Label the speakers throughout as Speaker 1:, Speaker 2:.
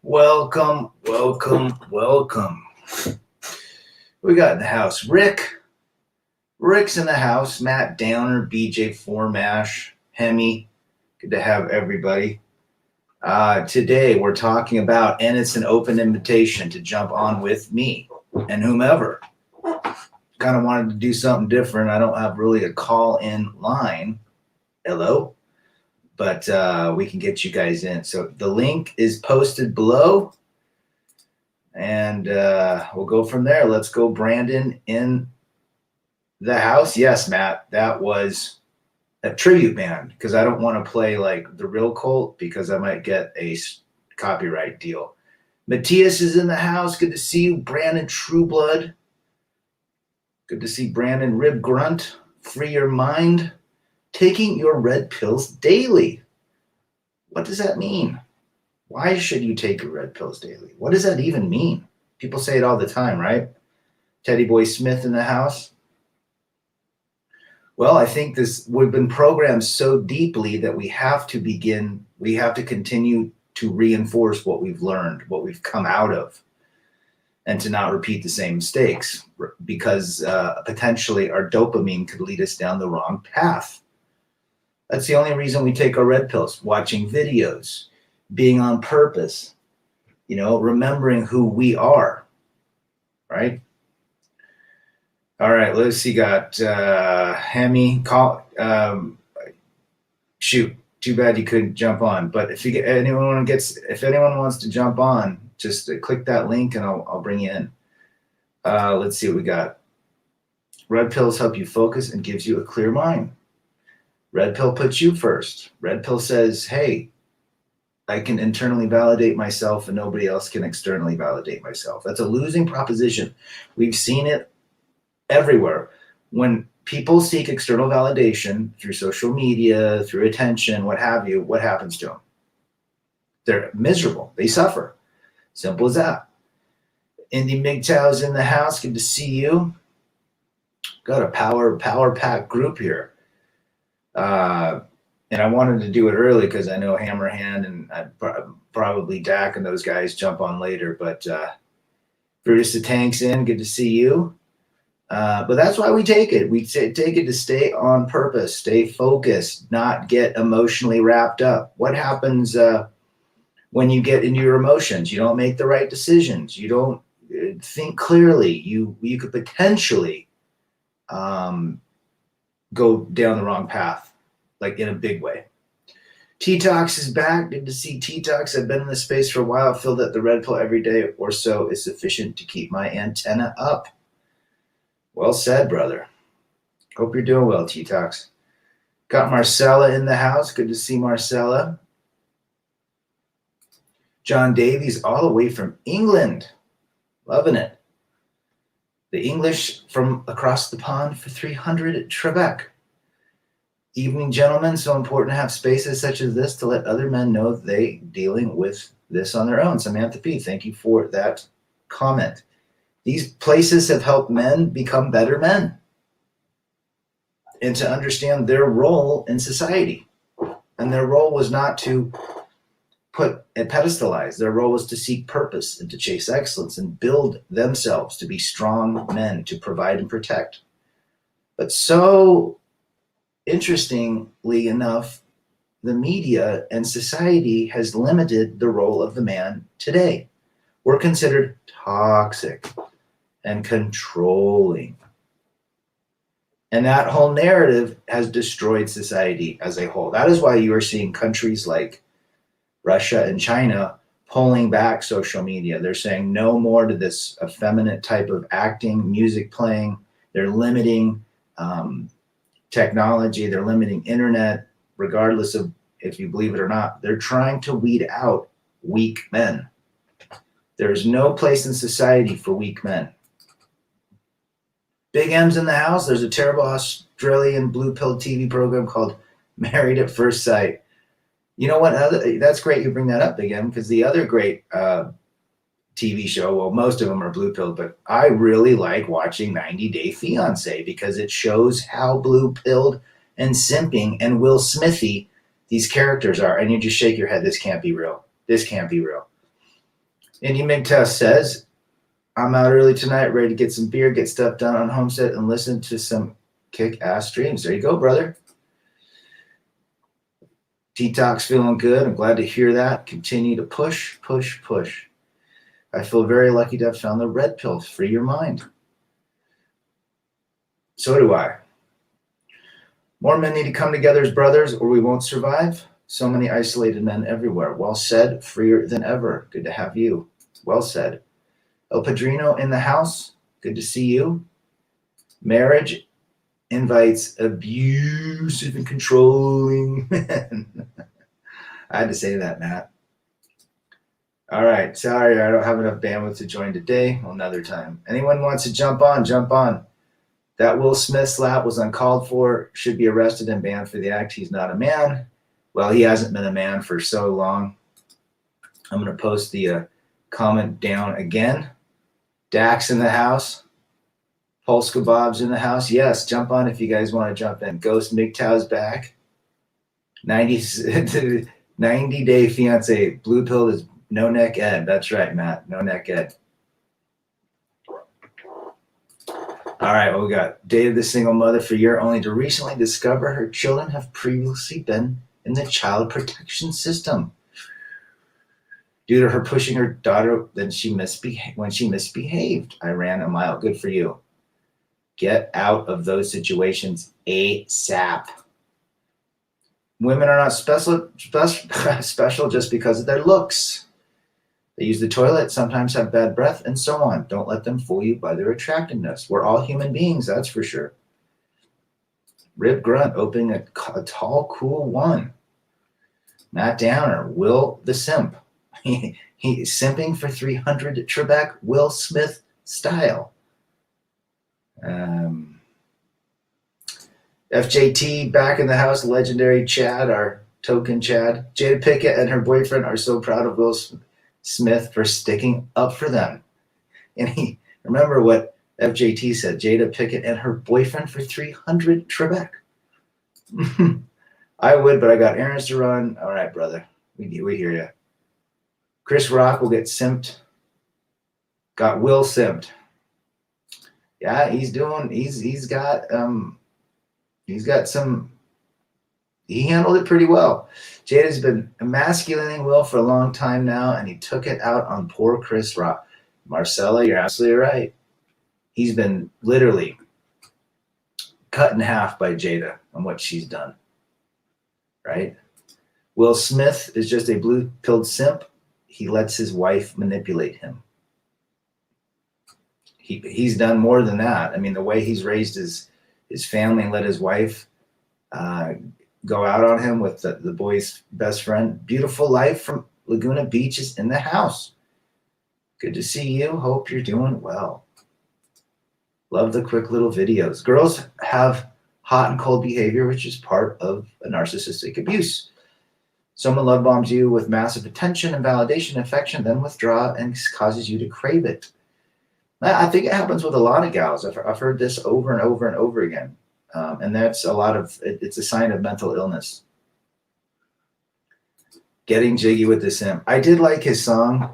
Speaker 1: Welcome, welcome, welcome. We got in the house Rick. Rick's in the house. Matt Downer, BJ Formash, Hemi. Good to have everybody. Today we're talking about, and it's an open invitation to jump on with me and whomever. Kind of wanted to do something different. I don't have really a call-in line. Hello. But we can get you guys in. So the link is posted below, and we'll go from there. Let's go, Brandon, in the house. Yes, Matt, that was a tribute band because I don't want to play like the real Cult because I might get a copyright deal. Matthias is in the house. Good to see you. Brandon Trueblood. Good to see Brandon Rib Grunt. Free your mind. Taking your red pills daily. What does that mean? Why should you take your red pills daily? What does that even mean? People say it all the time, right? Teddy Boy Smith in the house. Well, I think we've been programmed so deeply that we have to continue to reinforce what we've learned, what we've come out of, and to not repeat the same mistakes because potentially our dopamine could lead us down the wrong path. That's the only reason we take our red pills, watching videos, being on purpose, remembering who we are, right? All right, let's see, got Hemi, shoot, too bad you couldn't jump on. But if anyone wants to jump on, just click that link and I'll bring you in. Let's see what we got. Red pills help you focus and gives you a clear mind. Red pill puts you first. Red pill says, hey, I can internally validate myself and nobody else can externally validate myself. That's a losing proposition. We've seen it everywhere. When people seek external validation through social media, through attention, what have you, what happens to them? They're miserable. They suffer. Simple as that. Indy MGTOW's in the house. Good to see you. Got a power pack group here. And I wanted to do it early because I know Hammerhand and probably Dak and those guys jump on later. But Brutus the Tank's in. Good to see you. But that's why we take it. We take it to stay on purpose, stay focused, not get emotionally wrapped up. What happens when you get into your emotions? You don't make the right decisions. You don't think clearly. You could potentially go down the wrong path, like in a big way. T-Tox is back. Good to see T-Tox. I've been in this space for a while. I feel that the red pill every day or so is sufficient to keep my antenna up. Well said, brother. Hope you're doing well, T-Tox. Got Marcella in the house. Good to see Marcella. John Davies all the way from England. Loving it. The English from across the pond for 300 at Trebek. Evening, gentlemen. So important to have spaces such as this to let other men know they dealing with this on their own. Samantha P., thank you for that comment. These places have helped men become better men and to understand their role in society. And their role was not to put and pedestalized. Their role was to seek purpose and to chase excellence and build themselves to be strong men to provide and protect. But so interestingly enough, the media and society has limited the role of the man today. We're considered toxic and controlling. And that whole narrative has destroyed society as a whole. That is why you are seeing countries like Russia and China pulling back social media. They're saying no more to this effeminate type of acting, music playing. They're limiting technology. They're limiting internet, regardless of if you believe it or not. They're trying to weed out weak men. There's no place in society for weak men. Big M's in the house. There's a terrible Australian blue pill TV program called Married at First Sight. You know what? That's great you bring that up, Big M, because the other great TV show, well, most of them are blue pilled, but I really like watching 90 Day Fiancé because it shows how blue pilled and simping and Will Smithy these characters are. And you just shake your head. This can't be real. This can't be real. Indy Migtest says, I'm out early tonight, ready to get some beer, get stuff done on Homestead, and listen to some kick-ass streams. There you go, brother. Detox feeling good. I'm glad to hear that. Continue to push, push, push. I feel very lucky to have found the red pill. Free your mind. So do I. More men need to come together as brothers or we won't survive. So many isolated men everywhere. Well said. Freer than ever. Good to have you. Well said. El Padrino in the house. Good to see you. Marriage invites abusive and controlling men. I had to say that, Matt. All right. Sorry, I don't have enough bandwidth to join today. Well, another time. Anyone wants to jump on, jump on. That Will Smith slap was uncalled for. Should be arrested and banned for the act. He's not a man. Well, he hasn't been a man for so long. I'm going to post the comment down again. Dax in the house. Pulse Kebab's in the house. Yes, jump on if you guys want to jump in. Ghost MGTOW's back. 90 Day Fiancé. Blue pill is no neck Ed. That's right, Matt. No neck Ed. All right, what we got? Dated the single mother for a year only to recently discover her children have previously been in the child protection system. Due to her pushing her daughter when she misbehaved. I ran a mile. Good for you. Get out of those situations ASAP. Women are not special just because of their looks. They use the toilet, sometimes have bad breath, and so on. Don't let them fool you by their attractiveness. We're all human beings, that's for sure. Rib Grunt opening a tall, cool one. Matt Downer, Will the Simp. He's simping for 300 Trebek, Will Smith style. FJT back in the house, legendary Chad, our token Chad. Jada Pinkett and her boyfriend are so proud of Will Smith for sticking up for them. And remember what FJT said, Jada Pinkett and her boyfriend for 300 Trebek. I would, but I got errands to run. All right, brother. We hear you. Chris Rock will get simped. Got Will simped. Yeah, he's got some, he handled it pretty well. Jada's been emasculating Will for a long time now, and he took it out on poor Chris Rock. Marcella, you're absolutely right. He's been literally cut in half by Jada on what she's done. Right? Will Smith is just a blue-pilled simp. He lets his wife manipulate him. He's done more than that. I mean, the way he's raised his family and let his wife go out on him with the boy's best friend. Beautiful life from Laguna Beach is in the house. Good to see you. Hope you're doing well. Love the quick little videos. Girls have hot and cold behavior, which is part of a narcissistic abuse. Someone love bombs you with massive attention and validation, affection, then withdraw and causes you to crave it. I think it happens with a lot of gals. I've heard this over and over and over again. And that's it's a sign of mental illness. Getting jiggy with the simp. I did like his song,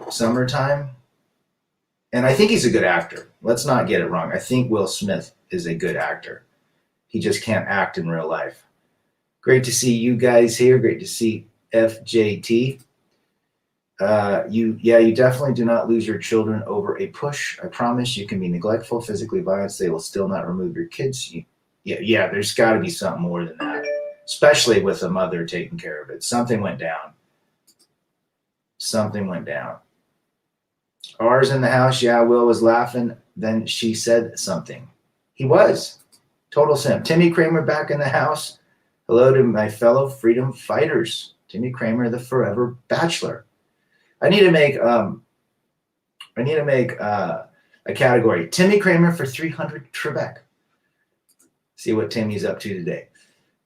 Speaker 1: Summertime. And I think he's a good actor. Let's not get it wrong. I think Will Smith is a good actor. He just can't act in real life. Great to see you guys here. Great to see FJT. You definitely do not lose your children over a push. I promise you can be neglectful, physically violent. They will still not remove your kids. There's got to be something more than that, especially with a mother taking care of it. Something went down. Ours in the house. Yeah, Will was laughing. Then she said something. He was. Total simp. Timmy Kramer back in the house. Hello to my fellow freedom fighters. Timmy Kramer, the forever bachelor. I need to make a category. Timmy Kramer for 300 Trebek. See what Timmy's up to today.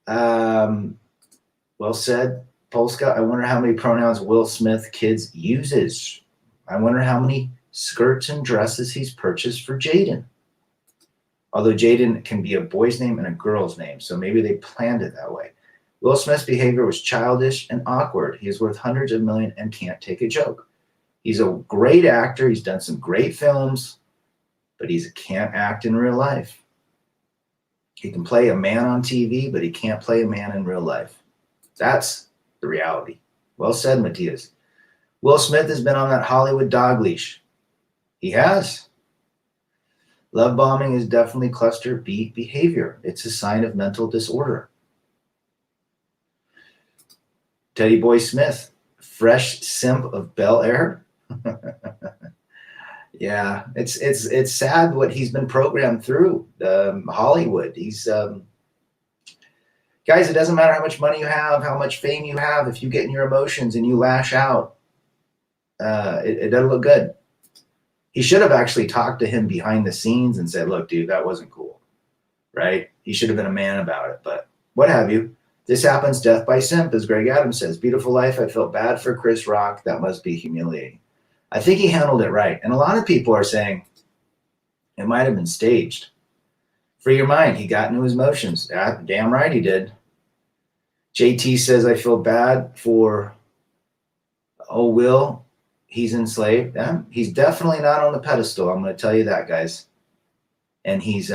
Speaker 1: Well said, Polska. I wonder how many pronouns Will Smith kids uses. I wonder how many skirts and dresses he's purchased for Jaden. Although Jaden can be a boy's name and a girl's name, so maybe they planned it that way. Will Smith's behavior was childish and awkward. He is worth hundreds of millions and can't take a joke. He's a great actor. He's done some great films, but he can't act in real life. He can play a man on TV, but he can't play a man in real life. That's the reality. Well said, Matthias. Will Smith has been on that Hollywood dog leash. He has. Love bombing is definitely cluster B behavior. It's a sign of mental disorder. Teddy Boy Smith, fresh simp of Bel Air. Yeah, it's sad what he's been programmed through Hollywood. He's guys. It doesn't matter how much money you have, how much fame you have. If you get in your emotions and you lash out, it doesn't look good. He should have actually talked to him behind the scenes and said, "Look, dude, that wasn't cool." Right? He should have been a man about it. But what have you? This happens, death by simp, as Greg Adams says. Beautiful life. I felt bad for Chris Rock. That must be humiliating. I think he handled it right. And a lot of people are saying it might have been staged. Free your mind. He got into his emotions. Damn right he did. JT says, I feel bad for, Will. He's enslaved. Yeah, he's definitely not on the pedestal. I'm going to tell you that, guys. And he's,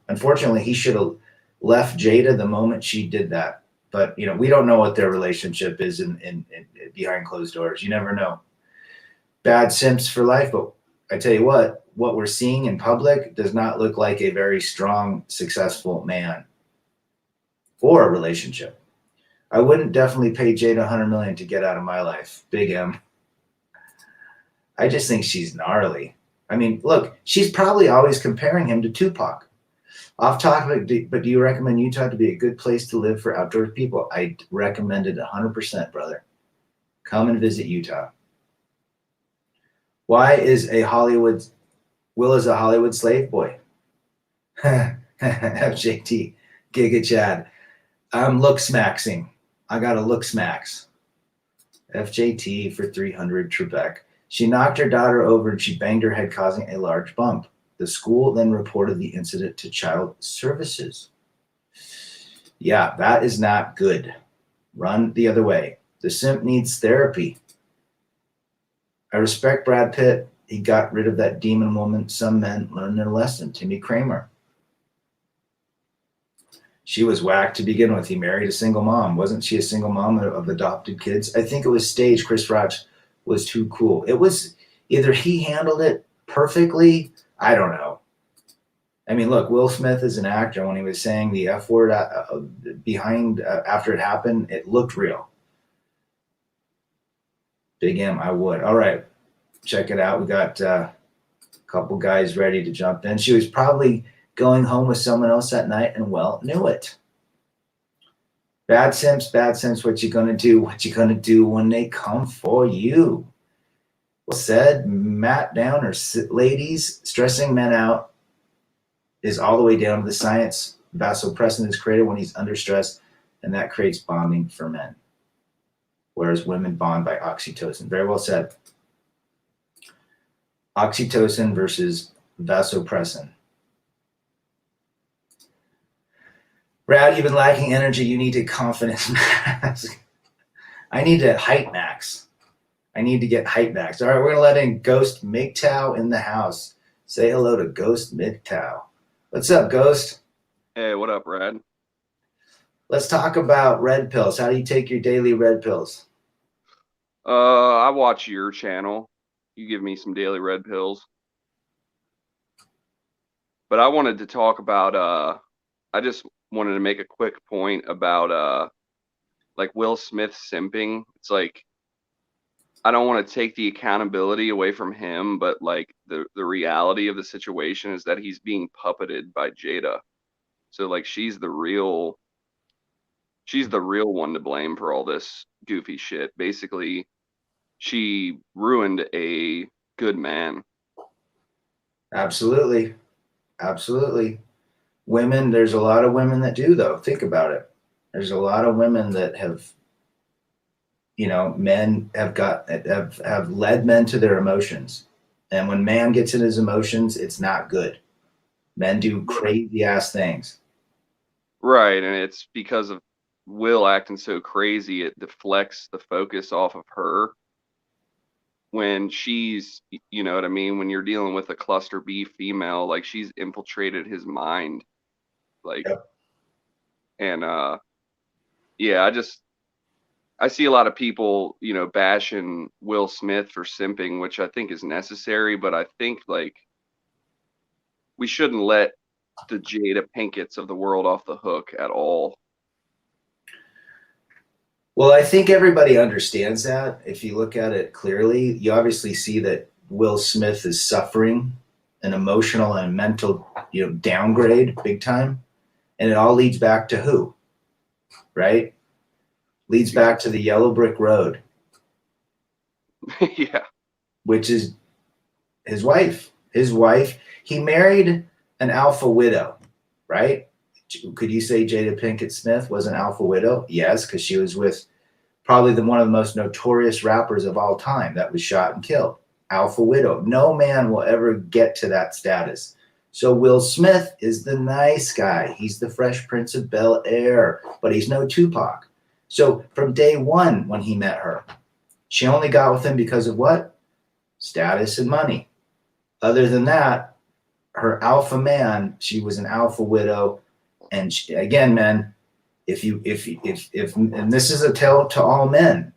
Speaker 1: unfortunately, he should have left Jada the moment she did that. But, we don't know what their relationship is in behind closed doors. You never know. Bad simps for life. But I tell you what we're seeing in public does not look like a very strong, successful man or a relationship. I wouldn't definitely pay Jada $100 million to get out of my life. Big M. I just think she's gnarly. I mean, look, she's probably always comparing him to Tupac. Off topic, but do you recommend Utah to be a good place to live for outdoor people? I recommend it 100%, brother. Come and visit Utah. Why is Will is a Hollywood slave boy? FJT, Giga Chad. I'm look smaxing. I got a look smacks. FJT for 300 Trebek. She knocked her daughter over and she banged her head, causing a large bump. The school then reported the incident to Child Services. Yeah, that is not good. Run the other way. The simp needs therapy. I respect Brad Pitt. He got rid of that demon woman. Some men learn their lesson. Timmy Kramer. She was whacked to begin with. He married a single mom. Wasn't she a single mom of adopted kids? I think it was staged. Chris Rock was too cool. It was either he handled it perfectly. I don't know. I mean, look, Will Smith is an actor. When he was saying the F word behind after it happened, it looked real. Big M, I would. All right, check it out. We got a couple guys ready to jump in. She was probably going home with someone else that night and knew it. Bad simps, what you gonna do? What you gonna do when they come for you? Well said, Matt Downer. Ladies, stressing men out is all the way down to the science. Vasopressin is created when he's under stress, and that creates bonding for men. Whereas women bond by oxytocin. Very well said. Oxytocin versus vasopressin. Brad, you've been lacking energy. You need a confidence mask. I need to height max. I need to get height max. All right, we're gonna let in Ghost MGTOW in the house. Say hello to Ghost MGTOW. What's up, Ghost?
Speaker 2: Hey, what up, Brad?
Speaker 1: Let's talk about red pills. How do you take your daily red pills?
Speaker 2: I watch your channel. You give me some daily red pills. But I wanted to talk about I just wanted to make a quick point about like Will Smith simping. It's like I don't want to take the accountability away from him, but like the reality of the situation is that he's being puppeted by Jada. So like she's the real one to blame for all this goofy shit. Basically, she ruined a good man.
Speaker 1: Absolutely. Absolutely. Women, there's a lot of women that do, though. Think about it. There's a lot of women that have, men have led men to their emotions. And when man gets in his emotions, it's not good. Men do crazy ass things.
Speaker 2: Right, and it's because of Will acting so crazy, it deflects the focus off of her when you know what I mean, when you're dealing with a cluster B female, like she's infiltrated his mind, like,
Speaker 1: Yep.
Speaker 2: and yeah, I see a lot of people, bashing Will Smith for simping, which I think is necessary, but I think like we shouldn't let the Jada Pinkett's of the world off the hook at all.
Speaker 1: Well, I think everybody understands that. If you look at it clearly, you obviously see that Will Smith is suffering an emotional and mental, downgrade big time. And it all leads back to who? Right? Leads back to the yellow brick road.
Speaker 2: Yeah.
Speaker 1: Which is his wife. His wife, he married an alpha widow, right? Could you say Jada Pinkett Smith was an alpha widow? Yes, because she was with probably one of the most notorious rappers of all time that was shot and killed. Alpha widow. No man will ever get to that status. So Will Smith is the nice guy. He's the Fresh Prince of Bel-Air, but he's no Tupac. So from day one when he met her, she only got with him because of what? Status and money. Other than that, her alpha man, she was an alpha widow. And she, again, men, if and this is a tale to all men,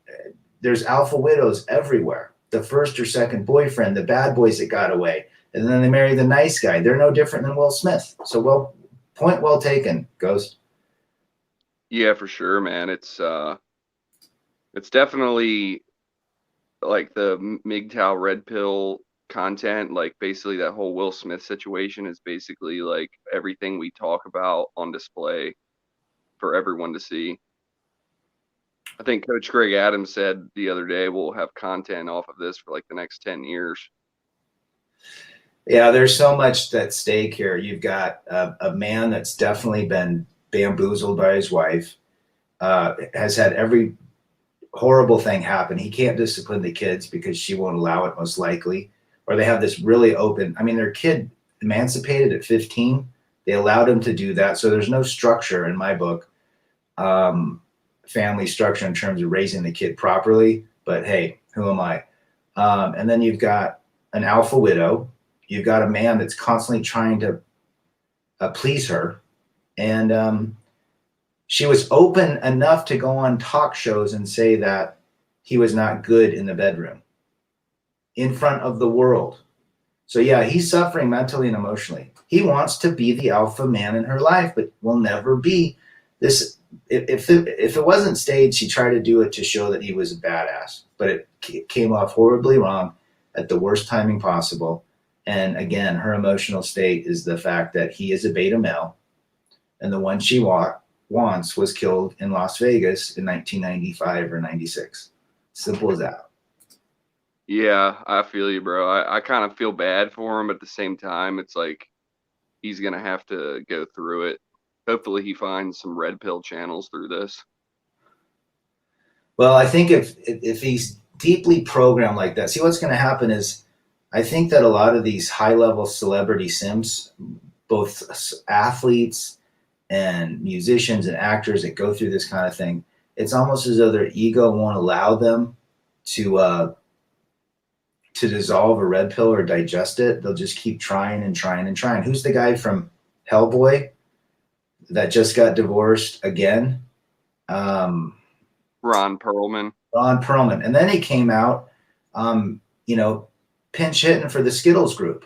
Speaker 1: there's alpha widows everywhere. The first or second boyfriend, the bad boys that got away, and then they marry the nice guy. They're no different than Will Smith. So point well taken, Ghost.
Speaker 2: Yeah, for sure, man. It's definitely like the MGTOW red pill content, like basically that whole Will Smith situation is basically like everything we talk about on display for everyone to see. I think Coach Greg Adams said the other day we'll have content off of this for like the next 10 years.
Speaker 1: Yeah, there's so much at stake here. You've got a man that's definitely been bamboozled by his wife, has had every horrible thing happen. He can't discipline the kids because she won't allow it, most likely. Or they have this really open, I mean, their kid emancipated at 15. They allowed him to do that. So there's no structure in my book, family structure in terms of raising the kid properly. But hey, who am I? And then you've got an alpha widow. You've got a man that's constantly trying to please her. And she was open enough to go on talk shows and say that he was not good in the bedroom in front of the world. So yeah, he's suffering mentally and emotionally. He wants to be the alpha man in her life, but will never be this. If it wasn't staged, she tried to do it to show that he was a badass, but it came off horribly wrong at the worst timing possible. And again, her emotional state is the fact that he is a beta male, and the one she wants was killed in Las Vegas in 1995 or 96. Simple as that.
Speaker 2: Yeah, I feel you, bro. I kind of feel bad for him, but at the same time, it's like he's gonna have to go through it. Hopefully, he finds some red pill channels through this.
Speaker 1: Well, I think if he's deeply programmed like that, see what's going to happen is, I think that a lot of these high level celebrity simps, both athletes and musicians and actors that go through this kind of thing, it's almost as though their ego won't allow them to dissolve a red pill or digest it. They'll just keep trying and trying and trying. Who's the guy from Hellboy that just got divorced again?
Speaker 2: Ron Perlman.
Speaker 1: Ron Perlman. And then he came out, you know, pinch hitting for the Skittles group.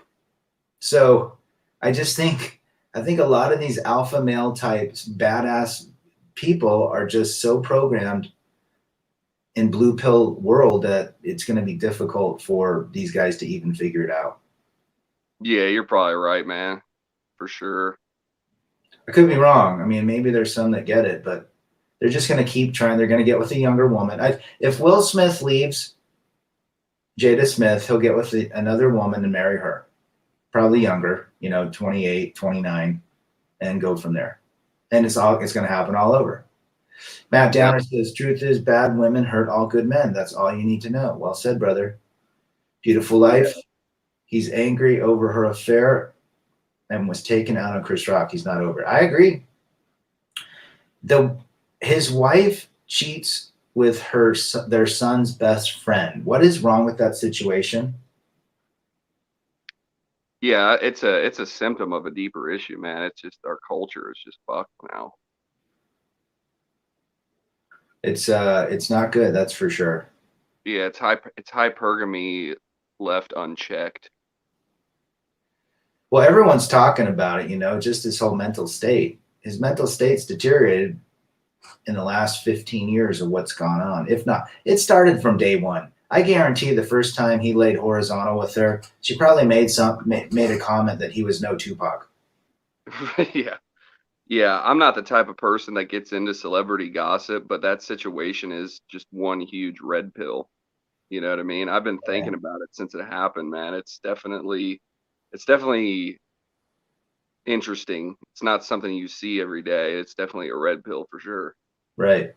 Speaker 1: So I think a lot of these alpha male types, badass people are just so programmed in blue pill world that it's going to be difficult for these guys to even figure it out.
Speaker 2: Yeah, you're probably right, man. For sure.
Speaker 1: I could be wrong. I mean, maybe there's some that get it, but they're just going to keep trying. They're going to get with a younger woman. If Will Smith leaves Jada Smith, he'll get with another woman and marry her. Probably younger, 28, 29, and go from there. And it's going to happen all over. Matt Downer says, truth is bad women hurt all good men. That's all you need to know. Well said, brother. Beautiful life. He's angry over her affair and was taken out on Chris Rock. He's not over it. I agree. His wife cheats with their son's best friend. What is wrong with that situation?
Speaker 2: Yeah, it's a symptom of a deeper issue, man. It's just our culture is just fucked now.
Speaker 1: It's not good, that's for sure.
Speaker 2: Yeah, it's hypergamy left unchecked.
Speaker 1: Well, everyone's talking about it, just his whole mental state. His mental state's deteriorated in the last 15 years of what's gone on. If not, it started from day one. I guarantee the first time he laid horizontal with her, she probably made a comment that he was no Tupac.
Speaker 2: Yeah, I'm not the type of person that gets into celebrity gossip, but that situation is just one huge red pill. You know what I mean? I've been thinking about it since it happened, man. It's definitely interesting. It's not something you see every day. It's definitely a red pill for sure.
Speaker 1: Right.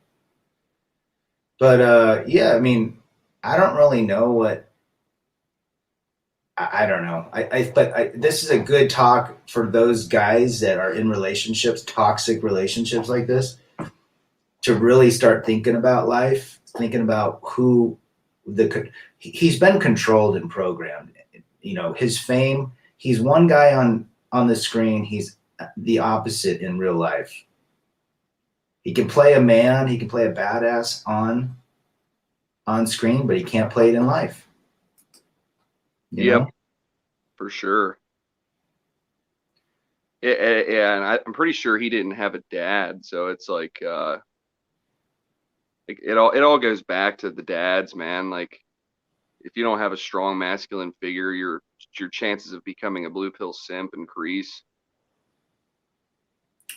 Speaker 1: But yeah, I mean, I don't really know what. I don't know. But this is a good talk for those guys that are in relationships, toxic relationships like this, to really start thinking about life, thinking about who he's been controlled and programmed. His fame. He's one guy on the screen. He's the opposite in real life. He can play a man. He can play a badass on screen, but he can't play it in life.
Speaker 2: Yep, for sure. Yeah, and I'm pretty sure he didn't have a dad, so it's like it all goes back to the dads, man. Like, if you don't have a strong masculine figure, your chances of becoming a blue pill simp increase.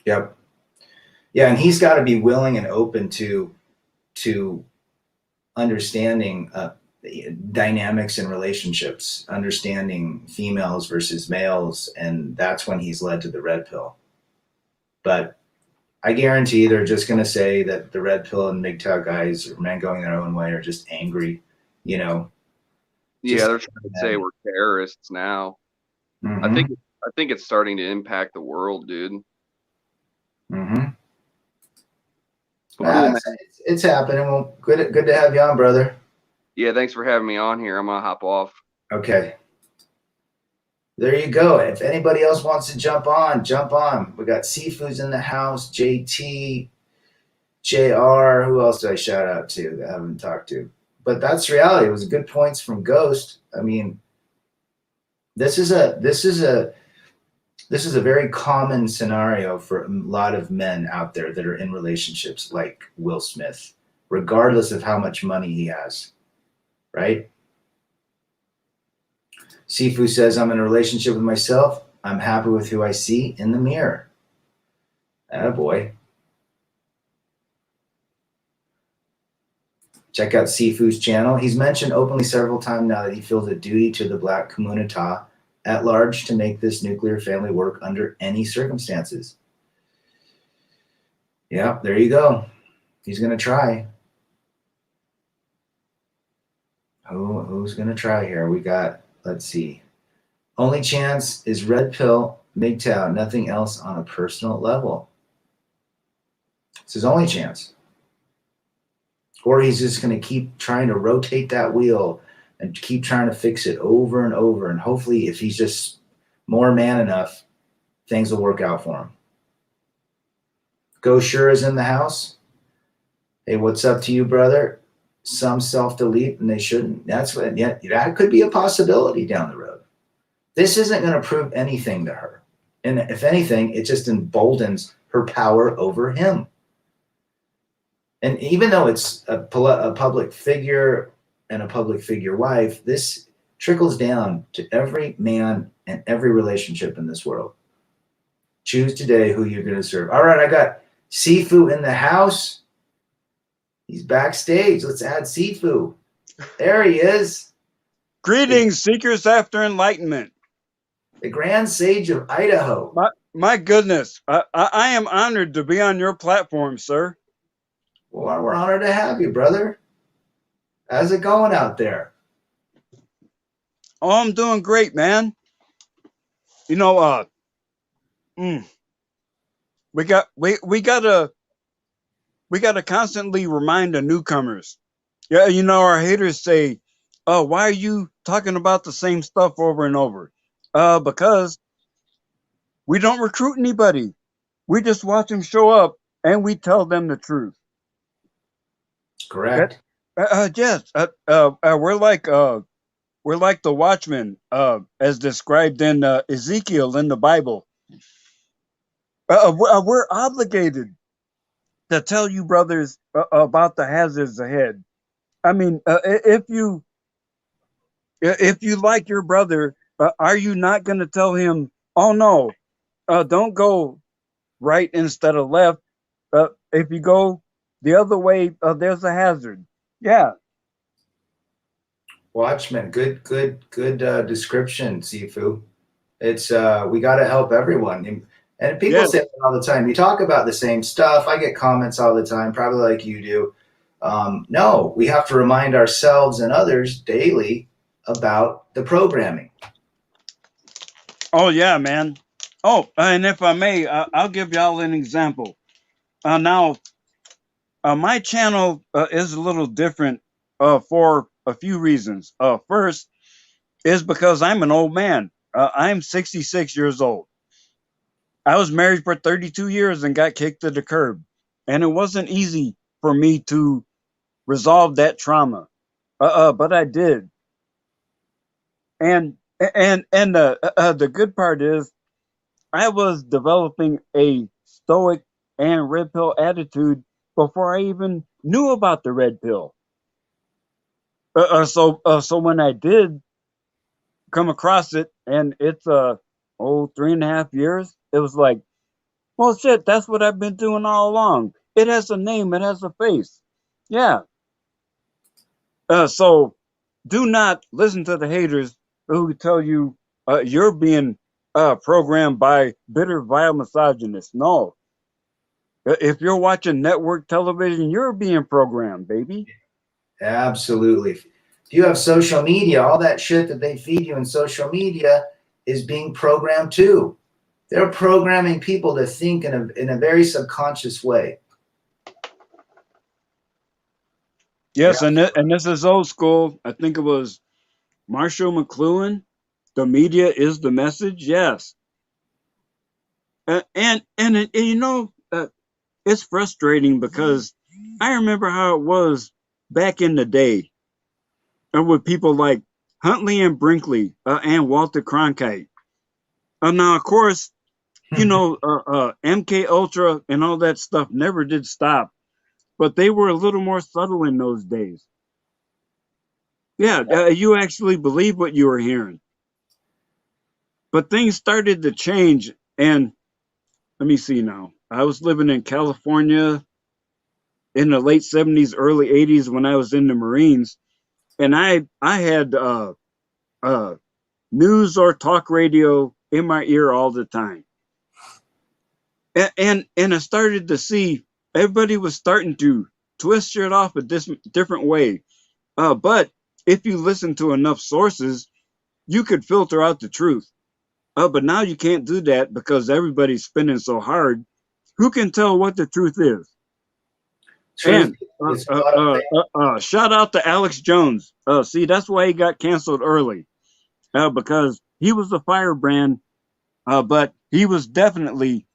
Speaker 1: Yep. Yeah, and he's got to be willing and open to understanding dynamics in relationships, understanding females versus males, and that's when he's led to the red pill. But I guarantee they're just going to say that the red pill and MGTOW guys, or men going their own way, are just angry,
Speaker 2: Yeah, they're trying to say we're terrorists now. Mm-hmm. I think it's starting to impact the world, dude.
Speaker 1: Mm-hmm. Well, it's happening. Well, good to have you on, brother.
Speaker 2: Yeah, thanks for having me on here. I'm gonna hop off.
Speaker 1: Okay. There you go. If anybody else wants to jump on, jump on. We got Seafood's in the house, JT, JR. Who else did I shout out to that I haven't talked to? But that's reality. It was good points from Ghost. I mean, this is a very common scenario for a lot of men out there that are in relationships like Will Smith, regardless of how much money he has, right? Sifu says, I'm in a relationship with myself. I'm happy with who I see in the mirror. Attaboy. Check out Sifu's channel. He's mentioned openly several times now that he feels a duty to the Black community at large to make this nuclear family work under any circumstances. Yeah, there you go. He's going to try. Who's going to try here? We got, let's see. Only chance is red pill, MGTOW, nothing else on a personal level. It's his only chance. or he's just going to keep trying to rotate that wheel and keep trying to fix it over and over. And hopefully, if he's just more man enough, things will work out for him. Go Sure is in the house. Hey, what's up to you, brother? Some self-delete and they shouldn't. That's what, yeah, that could be a possibility down the road. This isn't going to prove anything to her. And if anything, it just emboldens her power over him. And even though it's a public figure and a public figure wife, this trickles down to every man and every relationship in this world. Choose today who you're going to serve. All right, I got Sifu in the house. He's backstage. Let's add Sifu. There he is.
Speaker 3: Greetings, seekers after enlightenment.
Speaker 1: The Grand Sage of Idaho.
Speaker 3: My goodness, I am honored to be on your platform, sir.
Speaker 1: Well, we're honored to have you, brother. How's it going out there?
Speaker 3: Oh, I'm doing great, man. You know, we gotta constantly remind the newcomers. Yeah, you know, our haters say, "Oh, why are you talking about the same stuff over and over?" Because we don't recruit anybody. We just watch them show up and we tell them the truth.
Speaker 1: Correct.
Speaker 3: Yes. We're like the watchmen, as described in Ezekiel in the Bible. We're obligated to tell you, brothers, about the hazards ahead. I mean, if you like your brother, are you not going to tell him, "Oh no, don't go right instead of left. If you go the other way, there's a hazard." Yeah.
Speaker 1: Watchmen, good description, Sifu. It's we got to help everyone, and people say that all the time. You talk about the same stuff. I get comments all the time, probably like you do. No, we have to remind ourselves and others daily about the programming.
Speaker 3: Oh yeah, man. Oh, and if I may, I'll give y'all an example. Now, my channel is a little different for a few reasons. First is because I'm an old man. I'm 66 years old. I was married for 32 years and got kicked to the curb. And it wasn't easy for me to resolve that trauma. But I did. And the good part is I was developing a stoic and red pill attitude before I even knew about the red pill. So when I did come across it, and it's 3.5 years, it was like, well, shit, that's what I've been doing all along. It has a name, it has a face. Yeah. So do not listen to the haters who tell you you're being programmed by bitter, vile misogynists. No. If you're watching network television, you're being programmed, baby.
Speaker 1: Absolutely. If you have social media, all that shit that they feed you in social media is being programmed too. They're programming people to think in a very subconscious way.
Speaker 3: Yes, yeah. And this is old school. I think it was Marshall McLuhan. The media is the message. Yes. And you know, it's frustrating because I remember how it was back in the day with people like Huntley and Brinkley and Walter Cronkite. Now, of course, you know, MK Ultra and all that stuff never did stop, but they were a little more subtle in those days. Yeah, you actually believe what you were hearing. But things started to change, and let me see now. I was living in California in the late 70s, early 80s when I was in the Marines, and I had news or talk radio in my ear all the time. And I started to see everybody was starting to twist it off a different way. But if you listen to enough sources, you could filter out the truth. But now you can't do that because everybody's spinning so hard. Who can tell what the truth is?
Speaker 1: Truth
Speaker 3: And
Speaker 1: is a lot of fake.
Speaker 3: shout out to Alex Jones. See, that's why he got canceled early, because he was a firebrand, but he was definitely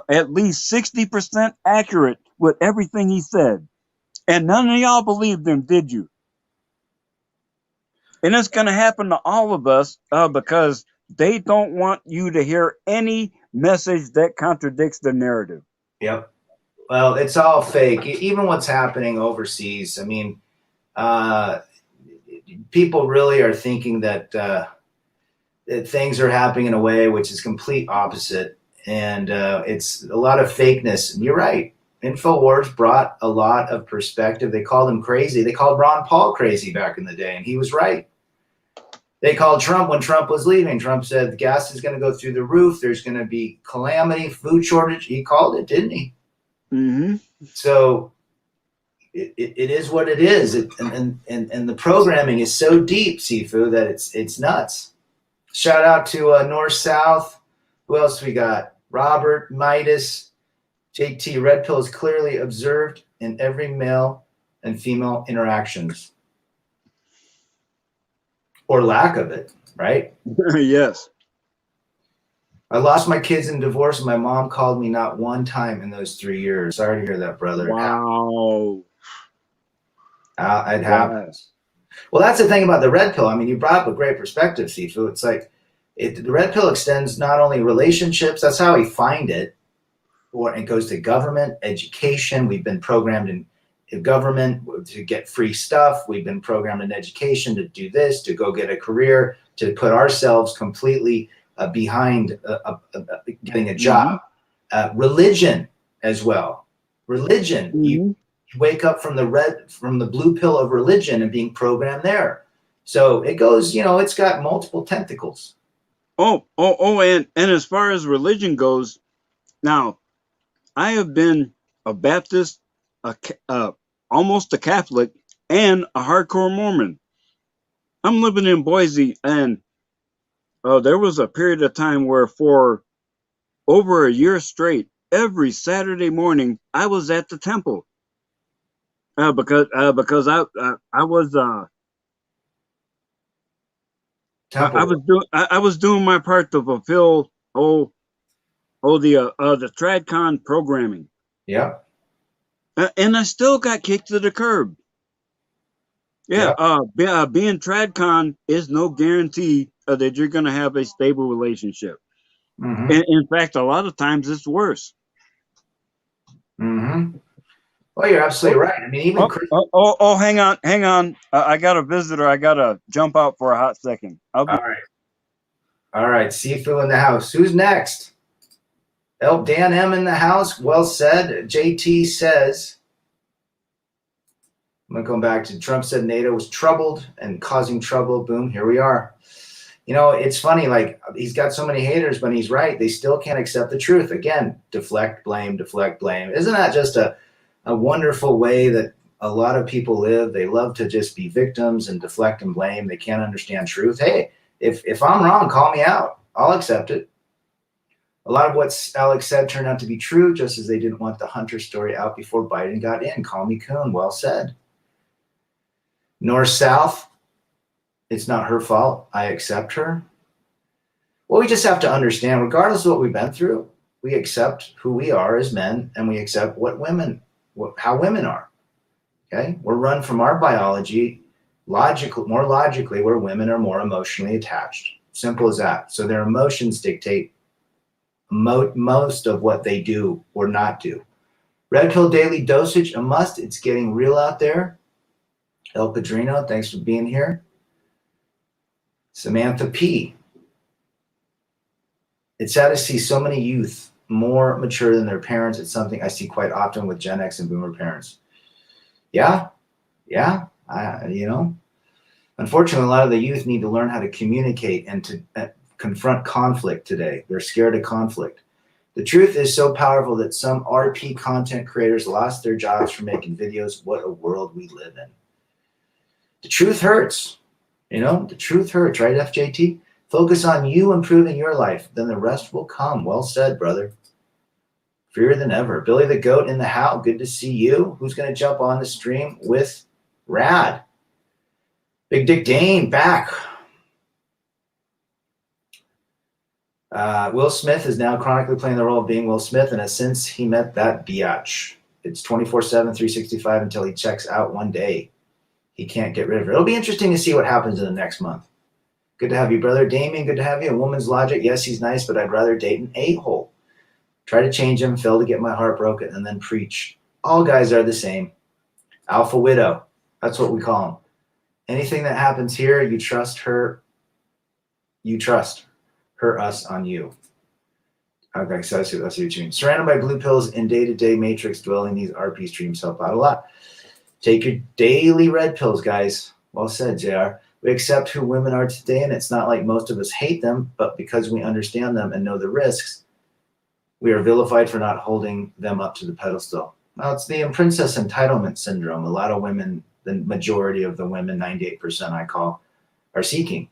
Speaker 3: at least 60% accurate with everything he said. And none of y'all believed him, did you? And it's going to happen to all of us because they don't want you to hear any message that contradicts the narrative.
Speaker 1: Yep. Well, it's all fake. Even what's happening overseas. I mean, people really are thinking that, that things are happening in a way which is complete opposite, and it's a lot of fakeness. And you're right. InfoWars brought a lot of perspective. They called him crazy. They called Ron Paul crazy back in the day, and he was right. They called Trump when Trump was leaving. Trump said the gas is going to go through the roof. There's going to be calamity, food shortage. He called it, didn't he?
Speaker 3: Mm-hmm.
Speaker 1: So it is what it is. And the programming is so deep, Sifu, that it's nuts. Shout out to North South. Who else we got? Robert, Midas, JT. Red pill is clearly observed in every male and female interactions. Or lack of it, right?
Speaker 3: Yes.
Speaker 1: I lost my kids in divorce, and my mom called me not one time in those 3 years. Sorry to hear that, brother.
Speaker 3: Wow.
Speaker 1: It happens. Well, that's the thing about the red pill. I mean, you brought up a great perspective, Sifu. It's like the red pill extends not only relationships, that's how we find it, or it goes to government, education. We've been programmed in government to get free stuff. We've been programmed in education to do this, to go get a career, to put ourselves completely behind getting a job. Religion as well. Religion.
Speaker 3: Mm-hmm.
Speaker 1: You wake up from the blue pill of religion and being programmed there. So it goes, it's got multiple tentacles.
Speaker 3: And as far as religion goes, now I have been a Baptist, almost a Catholic, and a hardcore Mormon. I'm living in Boise, and there was a period of time where for over a year straight, every Saturday morning, I was at the temple. Because I was I was doing my part to fulfill the TradCon programming.
Speaker 1: Yeah.
Speaker 3: And I still got kicked to the curb. Yeah. Being TradCon is no guarantee that you're going to have a stable relationship.
Speaker 1: Mm-hmm.
Speaker 3: And in fact, a lot of times it's worse.
Speaker 1: Mm-hmm. Well, you're absolutely right. I mean, even
Speaker 3: hang on. I got a visitor. I got to jump out for a hot second.
Speaker 1: All right. Sifu in the house. Who's next? Dan M in the house. Well said. JT says, I'm going to come back to Trump said NATO was troubled and causing trouble. Boom. Here we are. It's funny. Like, he's got so many haters, but he's right. They still can't accept the truth. Again, deflect, blame, deflect, blame. Isn't that just a wonderful way that a lot of people live? They love to just be victims and deflect and blame. They can't understand truth. Hey, if I'm wrong, call me out. I'll accept it. A lot of what Alex said turned out to be true, just as they didn't want the Hunter story out before Biden got in. Call me coon. Well said. North-South, it's not her fault. I accept her. Well, we just have to understand, regardless of what we've been through, we accept who we are as men, and we accept how women are. Okay? We're run from our biology more logically, where women are more emotionally attached. Simple as that. So their emotions dictate most of what they do or not do. Red pill daily dosage, a must. It's getting real out there. El Padrino, thanks for being here. Samantha P. It's sad to see so many youth more mature than their parents. It's something I see quite often with Gen X and Boomer parents. Yeah. Unfortunately, a lot of the youth need to learn how to communicate and to confront conflict today. They're scared of conflict. The truth is so powerful that some RP content creators lost their jobs for making videos. What a world we live in. The truth hurts. The truth hurts, right, FJT? Focus on you improving your life, then the rest will come. Well said, brother. Freer than ever. Billy the Goat in the house. Good to see you. Who's going to jump on the stream with Rad? Big Dick Dane back. Will Smith is now chronically playing the role of being Will Smith, and since he met that biatch, it's 24/7, 365 until he checks out one day. He can't get rid of her. It'll be interesting to see what happens in the next month. Good to have you, brother. Damien, good to have you. A woman's logic. Yes, he's nice, but I'd rather date an a-hole. Try to change him, fail to get my heart broken, and then preach. All guys are the same. Alpha widow. That's what we call them. Anything that happens here, you trust her. You trust her, us on you. Okay, so I see what you mean. Surrounded by blue pills in day-to-day matrix dwelling, these RP streams help out a lot. Take your daily red pills, guys. Well said, JR. We accept who women are today, and it's not like most of us hate them, but because we understand them and know the risks, we are vilified for not holding them up to the pedestal. Well, it's the princess entitlement syndrome. A lot of women, the majority of the women, 98% I call, are seeking,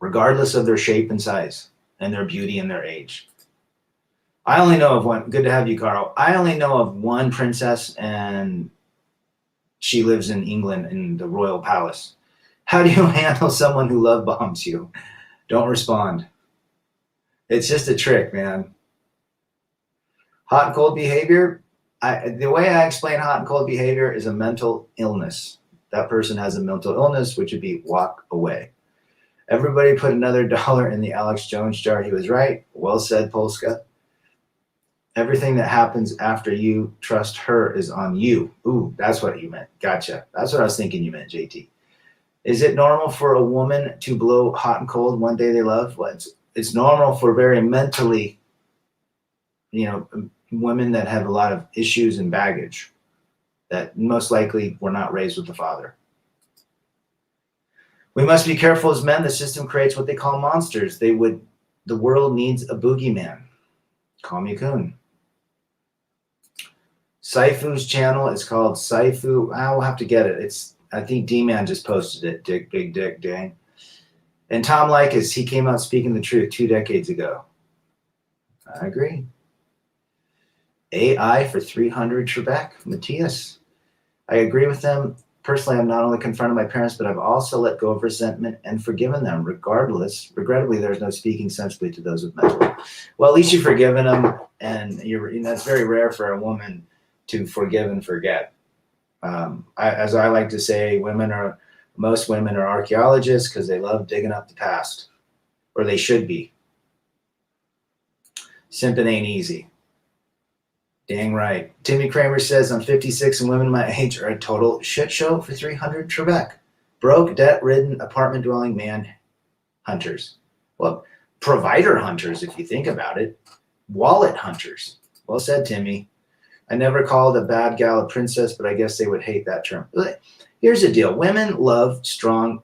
Speaker 1: regardless of their shape and size and their beauty and their age. I only know of one. Good to have you, Carl. I only know of one princess, and she lives in England in the royal palace. How do you handle someone who love bombs you? Don't respond. It's just a trick, man. Hot and cold behavior. The way I explain hot and cold behavior is a mental illness. That person has a mental illness, which would be walk away. Everybody put another $1 in the Alex Jones jar. He was right. Well said, Polska. Everything that happens after you trust her is on you. Ooh, that's what you meant. Gotcha. That's what I was thinking you meant, JT. Is it normal for a woman to blow hot and cold one day they love? Well, it's normal for very mentally, women that have a lot of issues and baggage that most likely were not raised with the father. We must be careful as men. The system creates what they call monsters. The world needs a boogeyman. Call me Coon. Saifu's channel is called Saifu. I will have to get it. I think D-Man just posted it. Big Dick, dang. And Tom Likas, he came out speaking the truth 2 decades ago. I agree. AI for 300 Trebek. Matthias. I agree with them. Personally, I've not only confronted my parents, but I've also let go of resentment and forgiven them. Regrettably, there's no speaking sensibly to those with mental. Well, at least you've forgiven them, and that's very rare for a woman to forgive and forget. As I like to say, most women are archaeologists because they love digging up the past, or they should be. Simping ain't easy. Dang right. Timmy Kramer says, I'm 56 and women my age are a total shit show for 300 Trebek. Broke, debt-ridden, apartment-dwelling man hunters. Well, provider hunters, if you think about it. Wallet hunters. Well said, Timmy. I never called a bad gal a princess, but I guess they would hate that term. Here's the deal. Women love strong,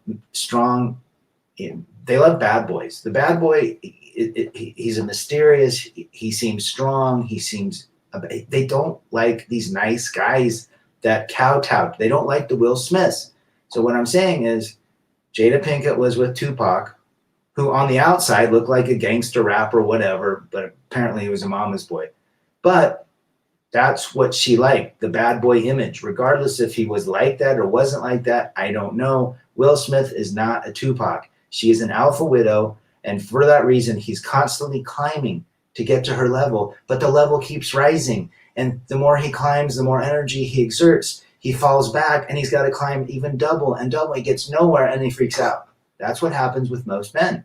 Speaker 1: they love bad boys. The bad boy, he's a mysterious, he seems strong, they don't like these nice guys that kowtow. They don't like the Will Smiths. So what I'm saying is Jada Pinkett was with Tupac, who on the outside looked like a gangster rapper, whatever, but apparently he was a mama's boy. But that's what she liked, the bad boy image. Regardless if he was like that or wasn't like that, I don't know. Will Smith is not a Tupac. She is an alpha widow, and for that reason, he's constantly climbing to get to her level, but the level keeps rising. And the more he climbs, the more energy he exerts. He falls back, and he's got to climb even double and double. He gets nowhere, and he freaks out. That's what happens with most men.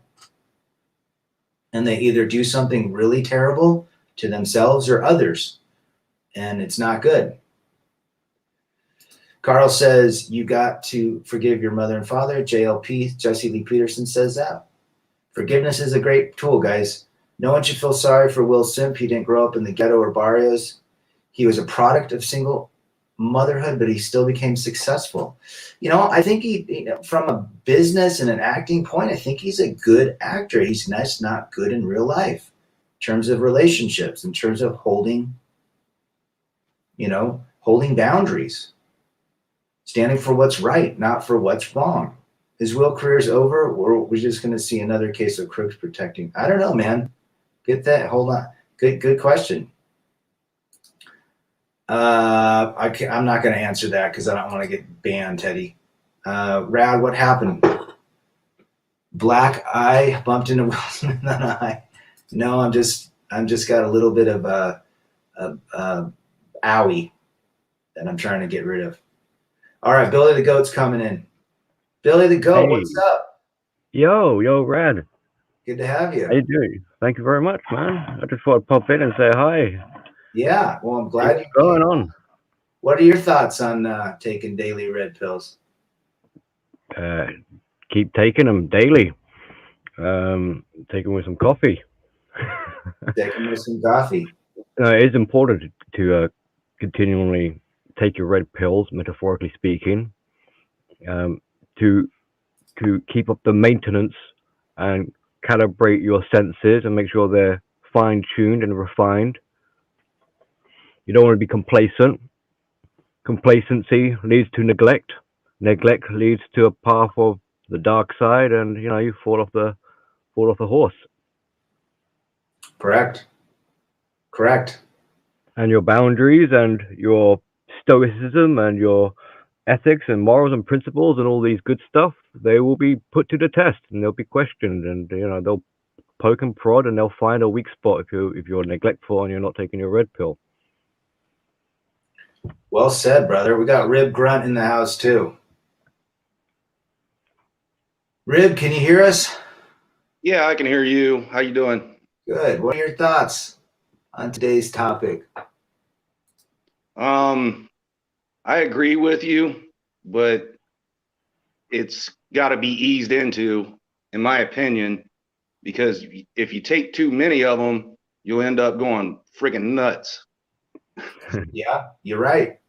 Speaker 1: And they either do something really terrible to themselves or others, and it's not good. Carl says, you got to forgive your mother and father. JLP, Jesse Lee Peterson says that. Forgiveness is a great tool, guys. No one should feel sorry for Will Simp. He didn't grow up in the ghetto or barrios. He was a product of single motherhood, but he still became successful. I think from a business and an acting point, I think he's a good actor. He's just not good in real life in terms of relationships, in terms of holding boundaries, standing for what's right, not for what's wrong. His Will career's over, or we're just going to see another case of crooks protecting. I don't know, man. Get that. Hold on. Good question. I'm not going to answer that because I don't want to get banned, Teddy. Rad, what happened? Black eye bumped into Will Smith in the eye. No, I'm just got a little bit of a owie that I'm trying to get rid of. All right, Billy the Goat's coming in. Billy the Goat,
Speaker 4: Hey.
Speaker 1: what's up?
Speaker 4: Yo, Rad.
Speaker 1: Good to have you.
Speaker 4: How you doing? Thank you very much, man. I just thought I'd pop in and say hi.
Speaker 1: Yeah, well, I'm glad
Speaker 4: What's going on?
Speaker 1: What are your thoughts on taking daily red pills?
Speaker 4: Keep taking them daily. Taking with some coffee.
Speaker 1: Taking with some coffee.
Speaker 4: It is important to continually take your red pills, metaphorically speaking, to keep up the maintenance and calibrate your senses and make sure they're fine-tuned and refined. You don't want to be complacent. Complacency leads to neglect. Neglect leads to a path of the dark side, and you fall off the horse.
Speaker 1: Correct.
Speaker 4: And your boundaries and your stoicism and your ethics and morals and principles and all these good stuff, they will be put to the test and they'll be questioned, and they'll poke and prod and they'll find a weak spot if you're neglectful and you're not taking your red pill.
Speaker 1: Well said, brother. We got Rib Grunt in the house too. Rib, can you hear us?
Speaker 5: Yeah, I can hear you. How you doing?
Speaker 1: Good. What are your thoughts on today's topic?
Speaker 5: I agree with you, but it's got to be eased into, in my opinion, because if you take too many of them, you'll end up going freaking nuts.
Speaker 1: Yeah, you're right.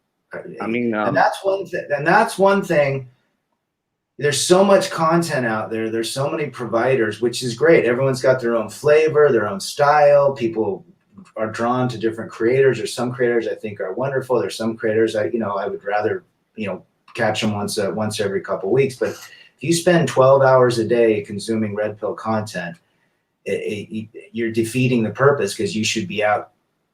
Speaker 5: I mean,
Speaker 1: and that's one thing. There's so much content out there. There's so many providers, which is great. Everyone's got their own flavor, their own style. People are drawn to different creators. There's some creators I think are wonderful. There's some creators I would rather, catch them once every couple of weeks. But if you spend 12 hours a day consuming red pill content, you're defeating the purpose, because you should be out.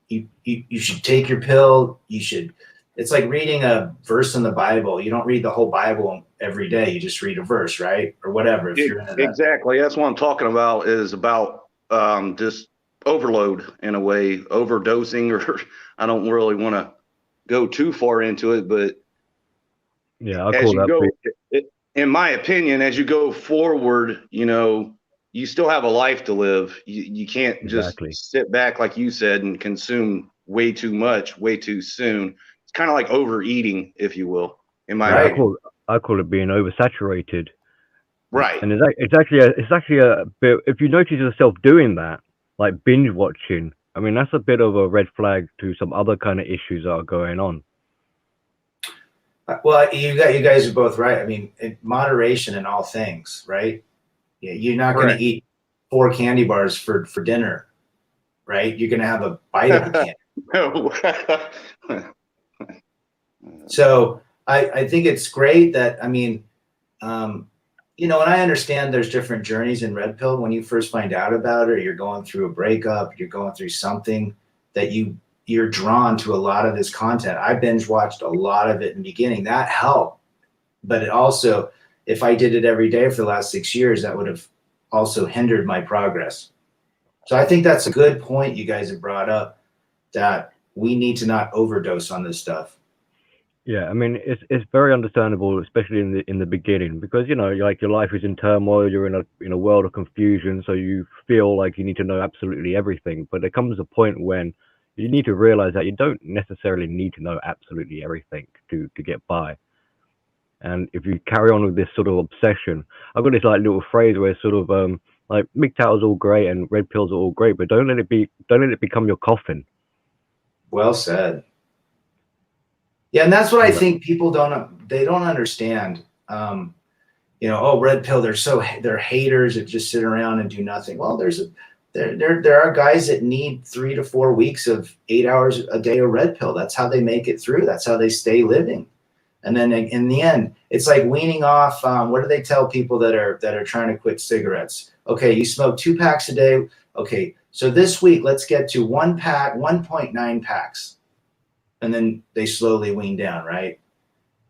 Speaker 1: You should take your pill. It's like reading a verse in the Bible. You don't read the whole Bible every day. You just read a verse, right? Or whatever. If you're into that.
Speaker 5: Exactly. That's what I'm talking about, is about just overload in a way, overdosing, or I don't really want to go too far into it, but
Speaker 4: yeah, I call that.
Speaker 5: In my opinion, as you go forward, you still have a life to live. You can't just sit back, like you said, and consume way too much, way too soon. It's kind of like overeating, if you will, in my opinion.
Speaker 4: I call it being oversaturated.
Speaker 5: Right.
Speaker 4: And it's actually a bit, if you notice yourself doing that, like binge watching, I mean, that's a bit of a red flag to some other kind of issues that are going on.
Speaker 1: Well, you guys are both right. I mean, moderation in all things, right? Yeah, you're not going to eat 4 candy bars for dinner, right? You're going to have a bite of the candy. So I think it's great that, and I understand there's different journeys in red pill. When you first find out about it, you're going through a breakup, you're going through something that you're drawn to a lot of this content. I binge watched a lot of it in the beginning. That helped. But it also, if I did it every day for the last 6 years, that would have also hindered my progress. So I think that's a good point you guys have brought up, that we need to not overdose on this stuff.
Speaker 4: Yeah, I mean, it's very understandable, especially in the beginning, because like your life is in turmoil, you're in a world of confusion, so you feel like you need to know absolutely everything. But there comes a point when you need to realize that you don't necessarily need to know absolutely everything to get by. And if you carry on with this sort of obsession, I've got this like little phrase where it's sort of like MGTOW's all great and red pills are all great, but don't let it become your coffin.
Speaker 1: Well said. Yeah, and that's what I think people don't understand. Red pill, they're haters that just sit around and do nothing. Well, there are guys that need 3 to 4 weeks of 8 hours a day of red pill. That's how they make it through. That's how they stay living. And then in the end, it's like weaning off. What do they tell people that are trying to quit cigarettes? Okay, you smoke 2 packs a day. Okay, so this week, let's get to 1.9 packs. And then they slowly wean down, right?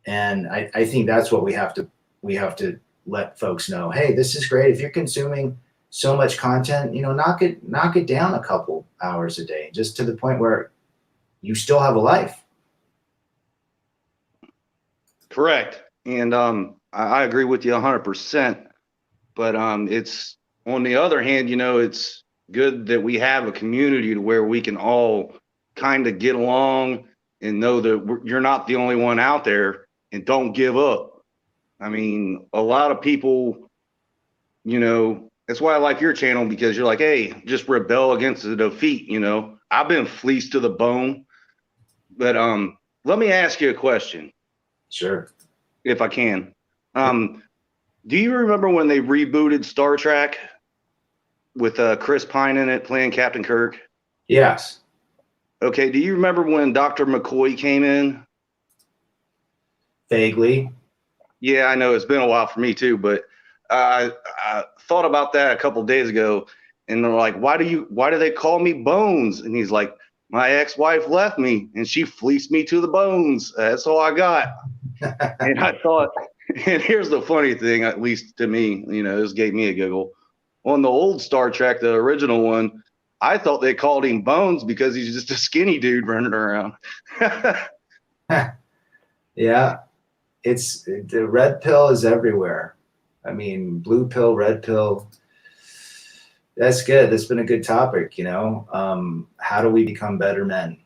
Speaker 1: And I think that's what we have to let folks know. Hey, this is great. If you're consuming so much content, knock it down a couple hours a day, just to the point where you still have a life.
Speaker 5: Correct. And I agree with you 100%. But it's, on the other hand, it's good that we have a community to where we can all kind of get along and know that you're not the only one out there, and don't give up. I mean, a lot of people, that's why I like your channel, because you're like, hey, just rebel against the defeat. I've been fleeced to the bone. But let me ask you a question.
Speaker 1: Sure.
Speaker 5: If I can. Do you remember when they rebooted Star Trek with Chris Pine in it playing Captain Kirk?
Speaker 1: Yes.
Speaker 5: Okay. Do you remember when Dr. McCoy came in?
Speaker 1: Vaguely.
Speaker 5: Yeah, I know it's been a while for me too, but I thought about that a couple of days ago, and they're like, why do they call me Bones? And he's like, my ex-wife left me and she fleeced me to the bones. That's all I got. And I thought, and here's the funny thing, at least to me, this gave me a giggle. On the old Star Trek, the original one, I thought they called him Bones because he's just a skinny dude running around.
Speaker 1: Yeah. The red pill is everywhere. I mean, blue pill, red pill. That's good. That's been a good topic, how do we become better men?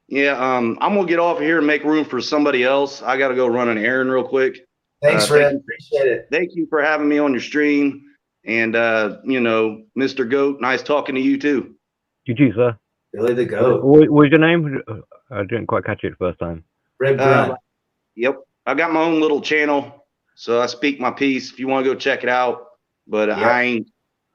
Speaker 5: Yeah, I'm gonna get off here and make room for somebody else. I gotta go run an errand real quick.
Speaker 1: Thanks, Fred. Appreciate it.
Speaker 5: Thank you for having me on your stream. And Mr. Goat, nice talking to you too.
Speaker 4: You too, sir.
Speaker 1: Billy the Goat.
Speaker 4: What was your name? I didn't quite catch it first time.
Speaker 1: Red Grunt.
Speaker 5: Yep. I got my own little channel, so I speak my piece if you want to go check it out. But yep.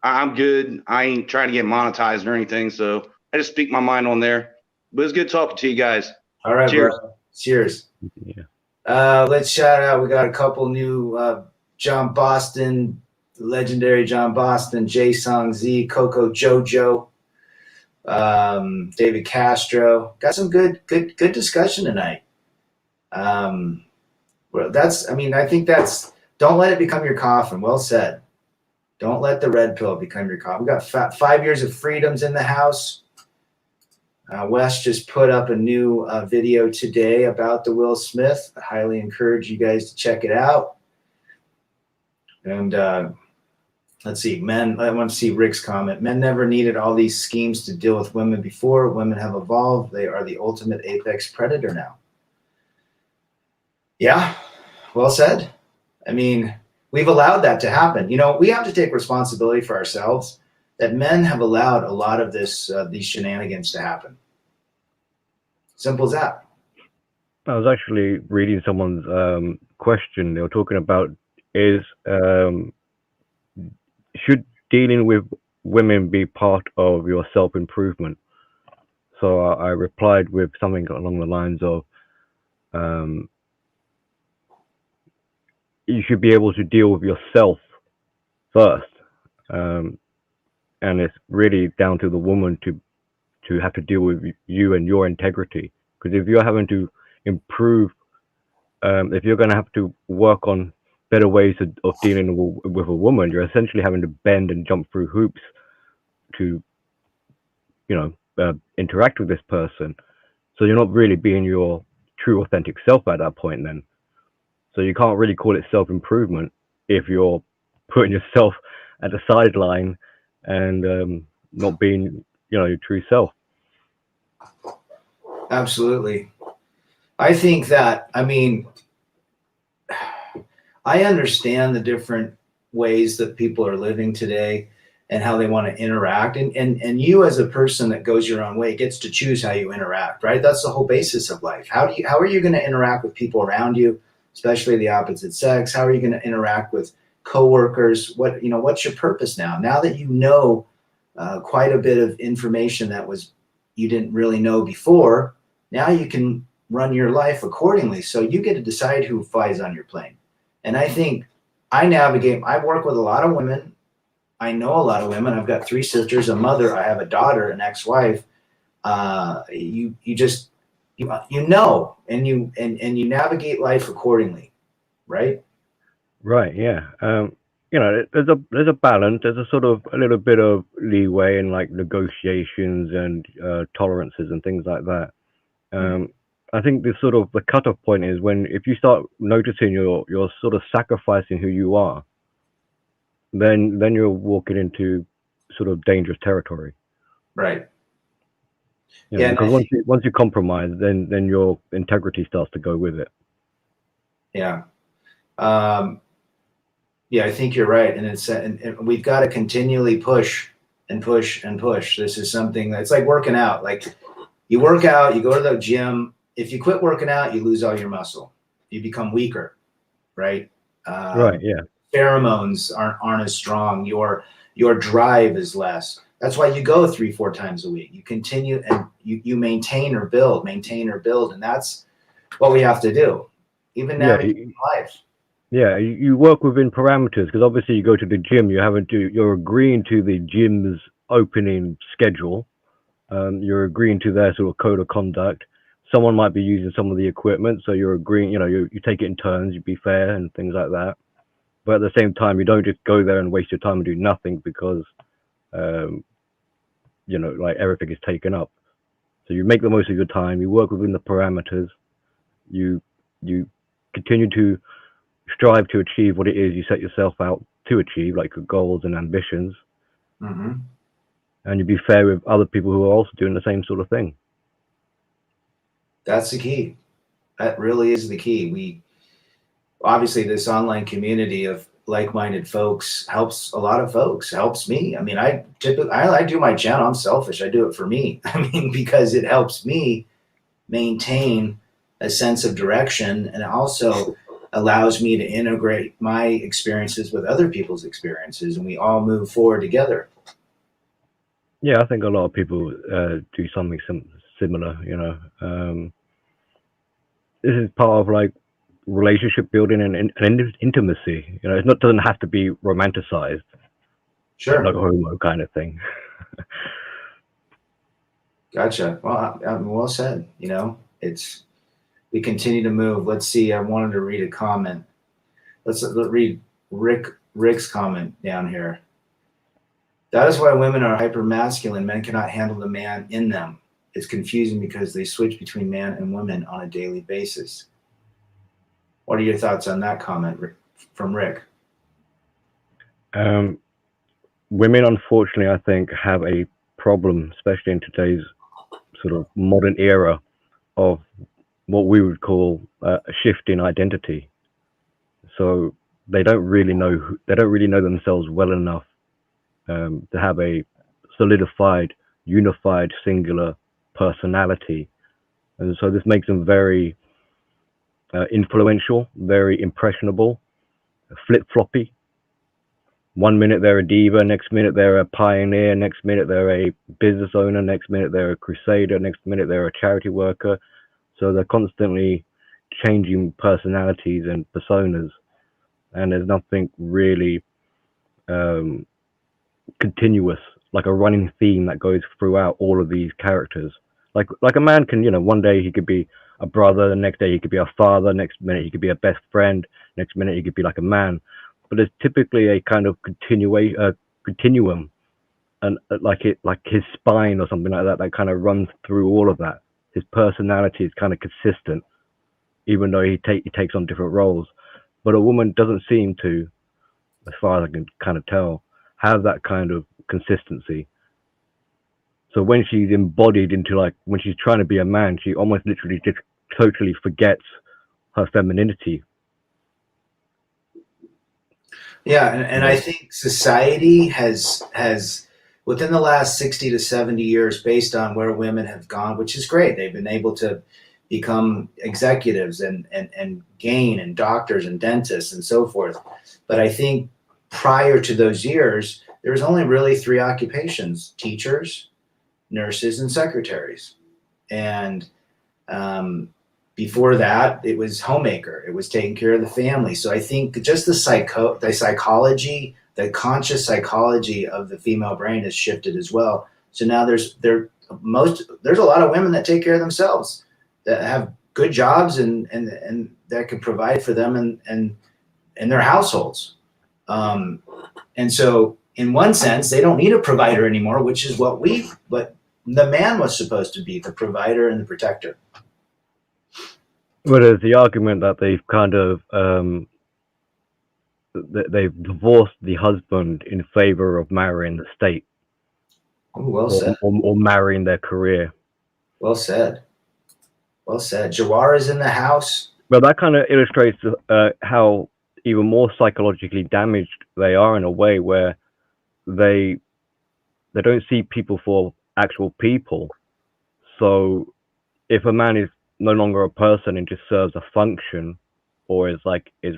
Speaker 5: I'm good. I ain't trying to get monetized or anything, so I just speak my mind on there. But it's good talking to you guys.
Speaker 1: All right,
Speaker 5: cheers.
Speaker 1: Bro. Cheers.
Speaker 4: Yeah.
Speaker 1: Let's shout out. We got a couple new John Boston, legendary John Boston, Jay Song Z, Coco Jojo, David Castro. Got some good discussion tonight. Well, I think don't let it become your coffin. Well said. Don't let the red pill become your coffin. We got 5 years of freedoms in the house. Wes just put up a new video today about the Will Smith. I highly encourage you guys to check it out. And let's see, men. I want to see Rick's comment. Men never needed all these schemes to deal with women before. Women have evolved. They are the ultimate apex predator now. Yeah, well said. I mean, we've allowed that to happen. We have to take responsibility for ourselves that men have allowed a lot of these shenanigans to happen. Simple as that.
Speaker 4: I was actually reading someone's question. They were talking about should dealing with women be part of your self-improvement? So I replied with something along the lines of, you should be able to deal with yourself first. And it's really down to the woman to have to deal with you and your integrity. Because if you're having to improve, if you're going to have to work on better ways of dealing with a woman, you're essentially having to bend and jump through hoops to, interact with this person. So you're not really being your true, authentic self at that point then. So you can't really call it self-improvement if you're putting yourself at the sideline and not being, your true self.
Speaker 1: Absolutely. I think that, I understand the different ways that people are living today and how they want to interact. And you as a person that goes your own way gets to choose how you interact, right? That's the whole basis of life. How are you going to interact with people around you, especially the opposite sex? How are you going to interact with coworkers? What's your purpose now? Now that you know quite a bit of information that you didn't really know before, now you can run your life accordingly. So you get to decide who flies on your plane. And I think I work with a lot of women. I know a lot of women. I've got 3 sisters, a mother, I have a daughter, an ex-wife. You just you know, and you navigate life accordingly, right?
Speaker 4: Right. Yeah. You know, there's a balance. There's a sort of a little bit of leeway in like negotiations and tolerances and things like that. I think the sort of the cutoff point is when if you start noticing you're sort of sacrificing who you are, then you're walking into sort of dangerous territory.
Speaker 1: Right.
Speaker 4: You know, because once you compromise, then your integrity starts to go with it.
Speaker 1: Yeah. Yeah, I think you're right, and we've got to continually push and push and push. This is something that's like working out. Like you work out, you go to the gym. If you quit working out, you lose all your muscle. You become weaker, right?
Speaker 4: Right. Yeah.
Speaker 1: Pheromones aren't as strong. Your drive is less. That's why you go 3-4 times a week. You continue and you maintain or build, and that's what we have to do. Even now in life.
Speaker 4: Yeah, you work within parameters because obviously you go to the gym. You're agreeing to the gym's opening schedule. You're agreeing to their sort of code of conduct. Someone might be using some of the equipment, so you're agreeing. You know, you take it in turns. You be fair and things like that. But at the same time, you don't just go there and waste your time and do nothing because, you know, like everything is taken up. So you make the most of your time. You work within the parameters. You continue to strive to achieve what it is you set yourself out to achieve, like your goals and ambitions.
Speaker 1: Mm-hmm.
Speaker 4: And you be fair with other people who are also doing the same sort of thing.
Speaker 1: That's the key. That really is the key. We obviously this online community of like-minded folks helps a lot of folks. Helps me. I mean, I do my channel. I'm selfish. I do it for me. I mean, because it helps me maintain a sense of direction, and also allows me to integrate my experiences with other people's experiences, and we all move forward together.
Speaker 4: Yeah, I think a lot of people do something similar. You know, this is part of like relationship building and intimacy. You know, it doesn't have to be romanticized.
Speaker 1: Sure.
Speaker 4: Like homo kind of thing.
Speaker 1: Gotcha. Well, well said. You know, we continue to move. Let's see. I wanted to read a comment. Let's read Rick's comment down here. That is why women are hypermasculine. Men cannot handle the man in them. It's confusing because they switch between man and women on a daily basis. What are your thoughts on that comment from Rick?
Speaker 4: Women, unfortunately, I think, have a problem, especially in today's sort of modern era, of what we would call a shift in identity. So they don't really know themselves well enough to have a solidified, unified, singular personality, and so this makes them very influential, very impressionable, flip-floppy. One minute they're a diva, next minute they're a pioneer, next minute they're a business owner, next minute they're a crusader, next minute they're a charity worker. So they're constantly changing personalities and personas, and there's nothing really continuous, like a running theme that goes throughout all of these characters. Like a man can, you know, one day he could be a brother, the next day he could be a father, next minute he could be a best friend, next minute he could be like a man. But there's typically a kind of continuum, and like his spine or something like that kind of runs through all of that. His personality is kind of consistent, even though he takes on different roles. But a woman doesn't seem to, as far as I can kind of tell, have that kind of consistency. So when she's embodied into, like, when she's trying to be a man, she almost literally just totally forgets her femininity.
Speaker 1: Yeah, and I think society has within the last 60 to 70 years, based on where women have gone, which is great. They've been able to become executives and gain, and doctors and dentists and so forth. But I think prior to those years, there was only really 3 occupations: teachers, nurses, and secretaries. And before that, it was homemaker. It was taking care of the family. So I think just the psychology the conscious psychology of the female brain has shifted as well. So now there's a lot of women that take care of themselves, that have good jobs and that can provide for them and their households. And so in one sense, they don't need a provider anymore, which is what the man was supposed to be, the provider and the protector.
Speaker 4: Well, there's the argument that they've kind of they've divorced the husband in favor of marrying the state.
Speaker 1: Ooh, well said.
Speaker 4: Or marrying their career.
Speaker 1: Well said. Well said. Jawar is in the house.
Speaker 4: Well, that kind of illustrates how even more psychologically damaged they are, in a way where they don't see people for actual people. So if a man is no longer a person and just serves a function, or is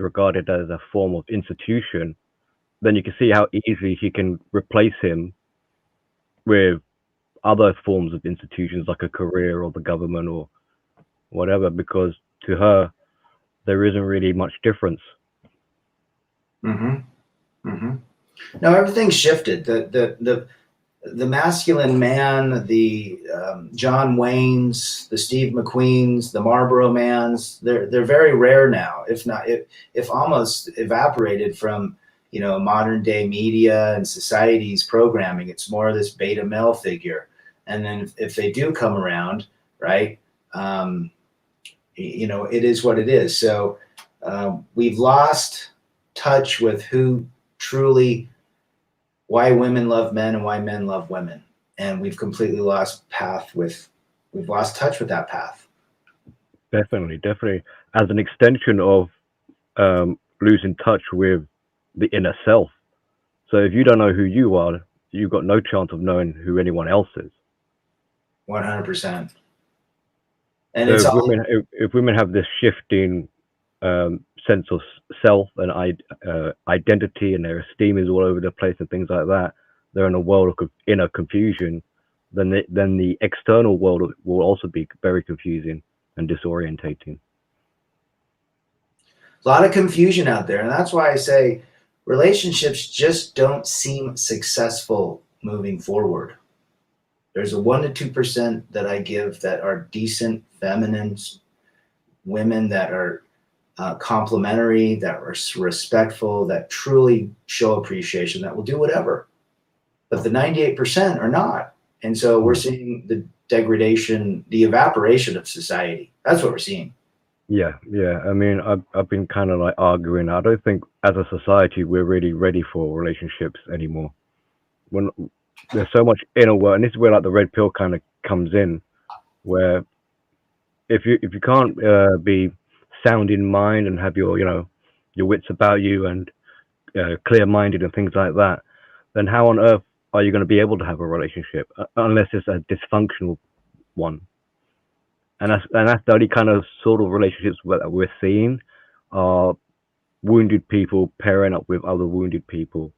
Speaker 4: regarded as a form of institution, then you can see how easily he can replace him with other forms of institutions like a career or the government or whatever, because to her there isn't really much difference.
Speaker 1: No, everything's shifted. The masculine man, the John Waynes, the Steve McQueens, the Marlboro Mans, they're very rare now, if almost evaporated from modern day media and society's programming. It's more this beta male figure, and then if they do come around, right, it is what it is. So we've lost touch with why women love men and why men love women, and we've completely lost touch with that path.
Speaker 4: Definitely as an extension of losing touch with the inner self. So if you don't know who you are, you've got no chance of knowing who anyone else is.
Speaker 1: 100%. And
Speaker 4: so if women have this shifting sense of self and identity, and their esteem is all over the place and things like that, they're in a world of inner confusion, then the external world will also be very confusing and disorientating.
Speaker 1: A lot of confusion out there, and that's why I say relationships just don't seem successful moving forward. There's a 1% to 2% that I give that are decent, feminine women that are complimentary, that are respectful, that truly show appreciation, that will do whatever. But the 98% are not. And so we're seeing the degradation, the evaporation of society. That's what we're seeing.
Speaker 4: Yeah. I mean, I've been kind of like arguing. I don't think as a society we're really ready for relationships anymore. When there's so much inner work, and this is where like the red pill kind of comes in, where if you can't be sound in mind and have your wits about you and clear-minded and things like that, then how on earth are you going to be able to have a relationship unless it's a dysfunctional one? And that's the only kind of sort of relationships that we're seeing are wounded people pairing up with other wounded people.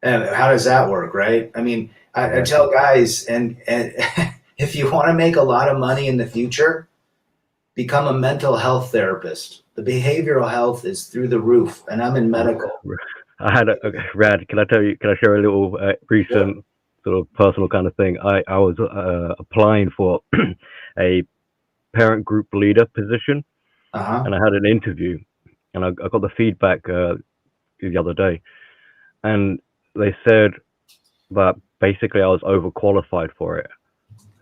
Speaker 1: And how does that work, right? I mean, I tell guys, and if you want to make a lot of money in the future, become a mental health therapist. The behavioral health is through the roof, and I'm in medical.
Speaker 4: I had Rad, can I share a little recent sort of personal kind of thing? I was applying for a parent group leader position, and I had an interview, and I got the feedback the other day, and they said that basically I was overqualified for it,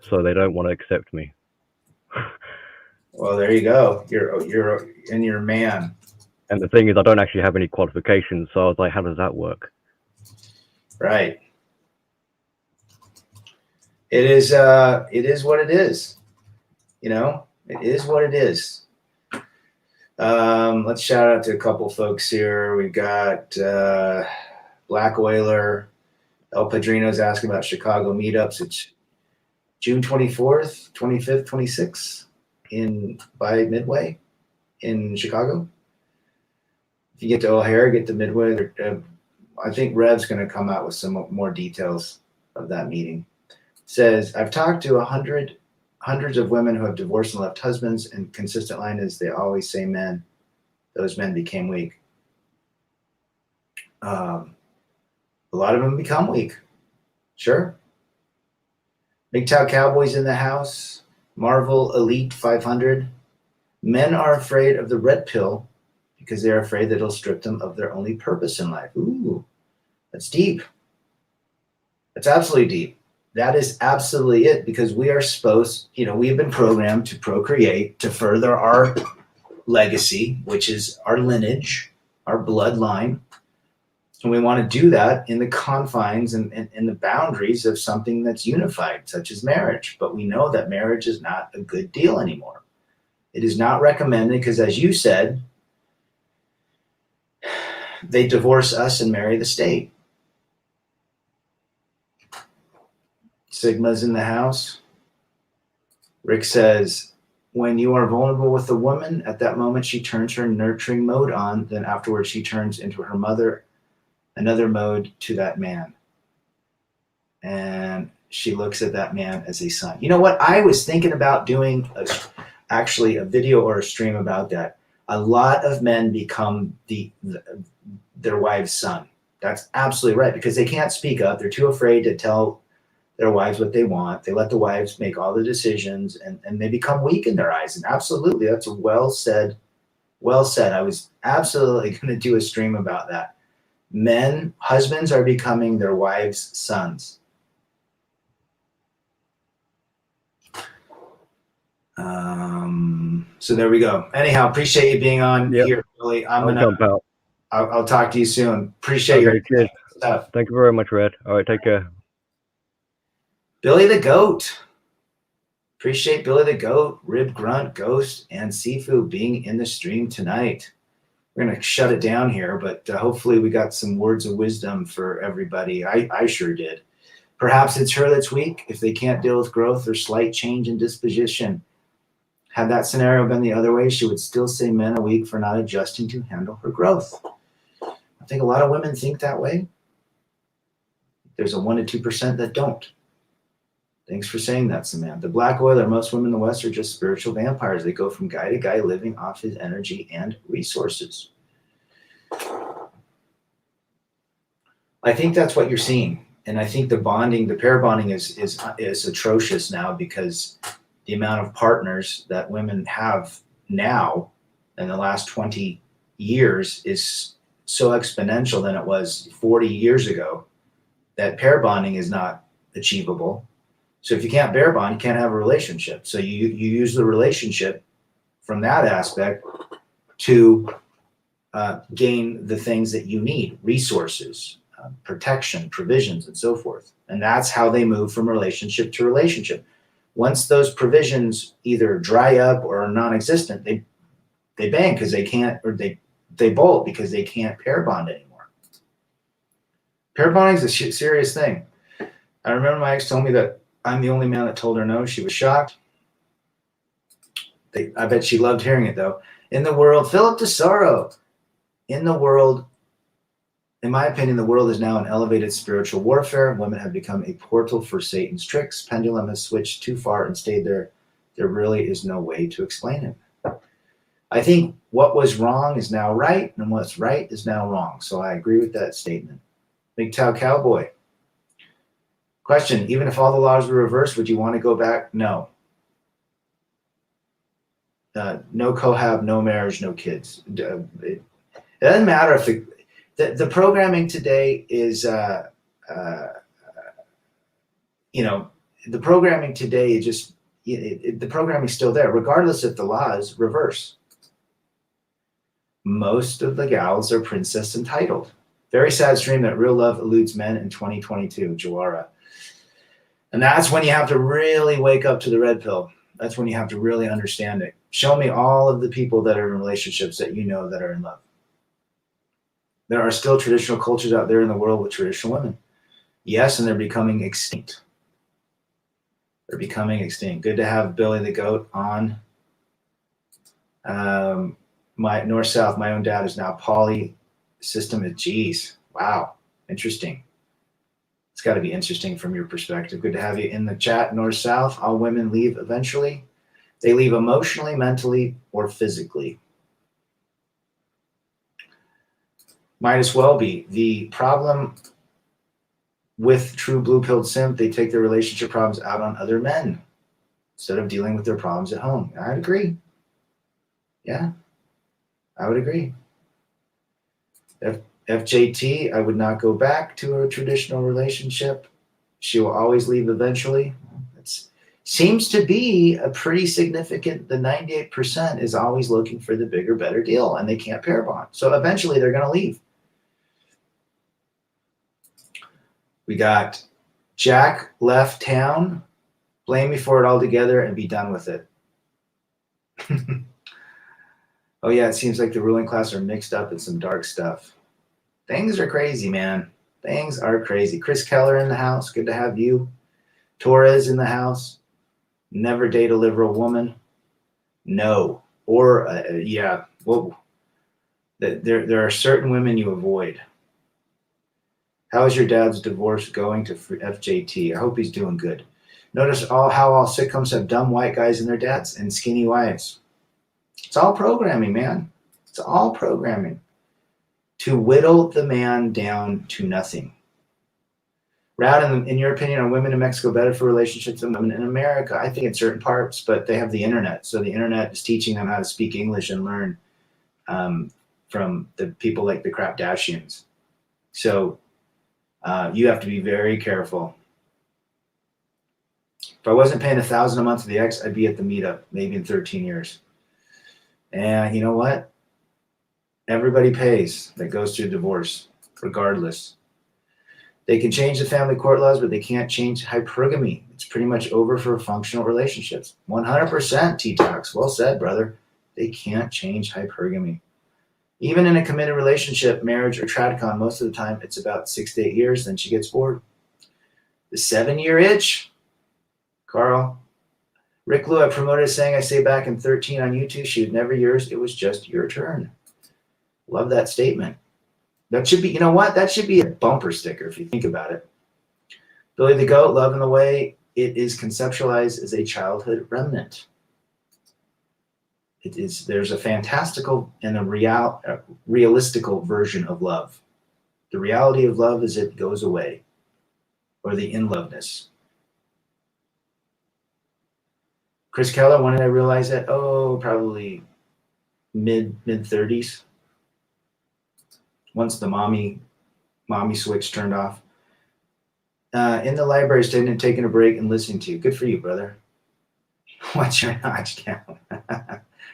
Speaker 4: so they don't want to accept me.
Speaker 1: Well, there you go. You're a man.
Speaker 4: And the thing is, I don't actually have any qualifications, so I was like, how does that work?
Speaker 1: Right. It is what it is. It is what it is. Let's shout out to a couple folks here. We've got Black Oiler. El Padrino's asking about Chicago meetups. It's June 24th, 25th, 26th by Midway in Chicago. If you get to O'Hare, get to Midway. I think Rev's going to come out with some more details of that meeting. It says, I've talked to hundreds of women who have divorced and left husbands, and consistent line is they always say men. Those men became weak. A lot of them become weak. Sure. MGTOW Cowboys in the house. Marvel Elite 500. Men are afraid of the red pill because they're afraid that it'll strip them of their only purpose in life. Ooh, that's deep. That's absolutely deep. That is absolutely it, because we are supposed, we have been programmed to procreate, to further our legacy, which is our lineage, our bloodline. And we want to do that in the confines and in the boundaries of something that's unified, such as marriage. But we know that marriage is not a good deal anymore. It is not recommended because, as you said, they divorce us and marry the state. Sigma's in the house. Rick says, when you are vulnerable with a woman, at that moment she turns her nurturing mode on. Then afterwards she turns into her mother, another mode to that man. And she looks at that man as a son. You know what? I was thinking about doing actually a video or a stream about that. A lot of men become their wife's son. That's absolutely right, because they can't speak up. They're too afraid to tell their wives what they want. They let the wives make all the decisions, and they become weak in their eyes. And absolutely, that's well said. Well said. I was absolutely going to do a stream about that. Husbands are becoming their wives' sons. So there we go. Anyhow, appreciate you being on here, Billy. I'll talk to you soon. Appreciate your stuff.
Speaker 4: Thank you very much, Red. All right, take care.
Speaker 1: Billy the Goat. Appreciate Billy the Goat, Rib Grunt, Ghost, and Sifu being in the stream tonight. We're going to shut it down here, but hopefully we got some words of wisdom for everybody. I sure did. Perhaps it's her that's weak. If they can't deal with growth or slight change in disposition, had that scenario been the other way, she would still say men are weak for not adjusting to handle her growth. I think a lot of women think that way. There's a 1% to 2% that don't. Thanks for saying that, Samantha. Black Oiler, most women in the West are just spiritual vampires. They go from guy to guy, living off his energy and resources. I think that's what you're seeing. And I think the pair bonding is atrocious now, because the amount of partners that women have now in the last 20 years is so exponential than it was 40 years ago that pair bonding is not achievable. So if you can't pair bond, you can't have a relationship. So you use the relationship from that aspect to gain the things that you need, resources, protection, provisions, and so forth. And that's how they move from relationship to relationship. Once those provisions either dry up or are non-existent, they bang because they can't, or they bolt because they can't pair bond anymore. Pair bonding is a serious thing. I remember my ex told me that I'm the only man that told her no. She was shocked. I bet she loved hearing it, though. In the world, Philip DeSoro, in the world, in my opinion, the world is now an elevated spiritual warfare. Women have become a portal for Satan's tricks. Pendulum has switched too far and stayed there. There really is no way to explain it. I think what was wrong is now right, and what's right is now wrong. So I agree with that statement. MGTOW Cowboy. Question, even if all the laws were reversed, would you want to go back? No. No cohab, no marriage, no kids. It doesn't matter if the programming today is, the programming today just, the programming's still there, regardless if the laws reverse. Most of the gals are princess entitled. Very sad stream that real love eludes men in 2022, Jawara. And that's when you have to really wake up to the red pill. That's when you have to really understand it. Show me all of the people that are in relationships that you know that are in love. There are still traditional cultures out there in the world with traditional women. Yes, and they're becoming extinct. They're becoming extinct. Good to have Billy the Goat on. My north-south, my own dad is now poly system. Geez, wow, interesting. It's got to be interesting from your perspective. Good to have you in the chat. North-south, all women leave eventually. They leave emotionally, mentally, or physically. Might as well be. The problem with true blue-pilled simp, they take their relationship problems out on other men instead of dealing with their problems at home. I'd agree. Yeah, I would agree. FJT, I would not go back to a traditional relationship. She will always leave eventually. It seems to be a pretty significant, the 98% is always looking for the bigger, better deal, and they can't pair bond. So eventually they're going to leave. We got Jack left town. Blame me for it altogether and be done with it. Oh yeah, it seems like the ruling class are mixed up in some dark stuff. Things are crazy, man. Things are crazy. Chris Keller in the house. Good to have you. Torres in the house. Never date a liberal woman. No. Or, yeah. Well, there are certain women you avoid. How is your dad's divorce going to FJT? I hope he's doing good. Notice how all sitcoms have dumb white guys and their dads and skinny wives. It's all programming, man. It's all programming to whittle the man down to nothing. Rad, in your opinion, are women in Mexico better for relationships than women in America? I think in certain parts, but they have the internet. So the internet is teaching them how to speak English and learn from the people like the Kardashians. So you have to be very careful. If I wasn't paying $1,000 a month to the ex, I'd be at the meetup maybe in 13 years. And you know what? Everybody pays that goes through divorce, regardless. They can change the family court laws, but they can't change hypergamy. It's pretty much over for functional relationships. 100% T-Tox. Well said, brother. They can't change hypergamy. Even in a committed relationship, marriage, or tradcon, most of the time it's about 6 to 8 years, then she gets bored. The 7-year itch, Carl. Rick Lou, I promoted a saying I say back in 13 on YouTube, she was never yours, it was just your turn. Love that statement. That should be, you know what? That should be a bumper sticker if you think about it. Billy the Goat, love in the way it is conceptualized as a childhood remnant. It is, there's a fantastical and a realistical version of love. The reality of love is it goes away, or the in-loveness. Chris Keller, when did I realize that? Oh, probably mid-30s. Once the mommy switch turned off. In the library, standing and taking a break and listening to you. Good for you, brother. What's your notch count?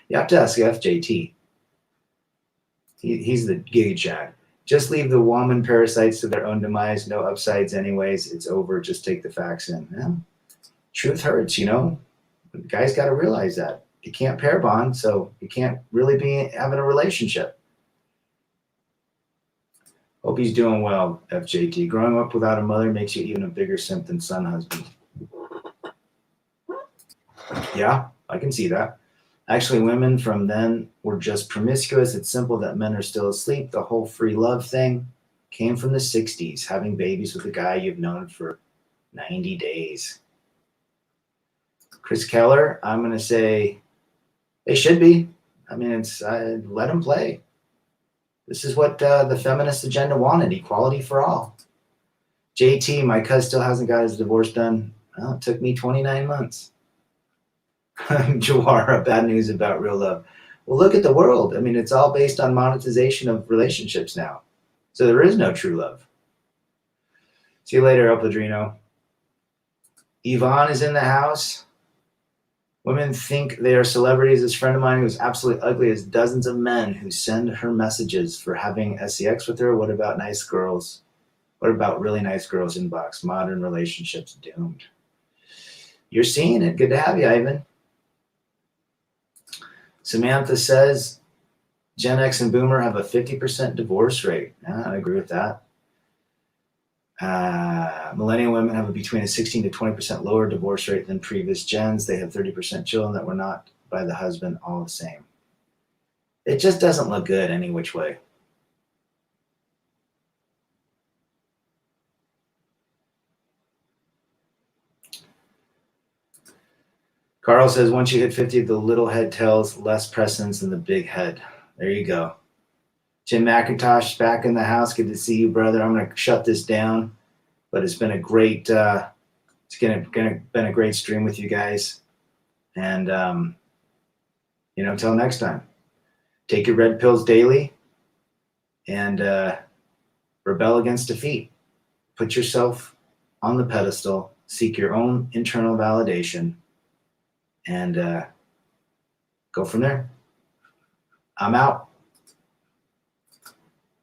Speaker 1: You have to ask FJT. He's the Giga Chad. Just leave the woman parasites to their own demise. No upsides anyways. It's over. Just take the facts in. Yeah. Truth hurts, you know. The guy's got to realize that. You can't pair bond, so you can't really be having a relationship. Hope he's doing well, FJT. Growing up without a mother makes you even a bigger simp than son husband. Yeah, I can see that. Actually, women from then were just promiscuous. It's simple that men are still asleep. The whole free love thing came from the 60s, having babies with a guy you've known for 90 days. Chris Keller, I'm going to say they should be. I mean, it's let them play. This is what the feminist agenda wanted, equality for all. JT, my cuz still hasn't got his divorce done. Well, it took me 29 months. Jawara, bad news about real love. Well, look at the world. I mean, it's all based on monetization of relationships now. So there is no true love. See you later, El Padrino. Yvonne is in the house. Women think they are celebrities. This friend of mine who's absolutely ugly has dozens of men who send her messages for having sex with her. What about nice girls? What about really nice girls inbox? Modern relationships doomed. You're seeing it. Good to have you, Ivan. Samantha says Gen X and Boomer have a 50% divorce rate. Yeah, I agree with that. Millennial women have between a 16 to 20% lower divorce rate than previous gens. They have 30% children that were not by the husband, all the same. It just doesn't look good any which way. Carl says, once you hit 50, the little head tells less precedence than the big head. There you go. Tim McIntosh back in the house. Good to see you, brother. I'm gonna shut this down, but it's been a great been a great stream with you guys. And until next time, take your red pills daily and rebel against defeat. Put yourself on the pedestal, seek your own internal validation, and go from there. I'm out.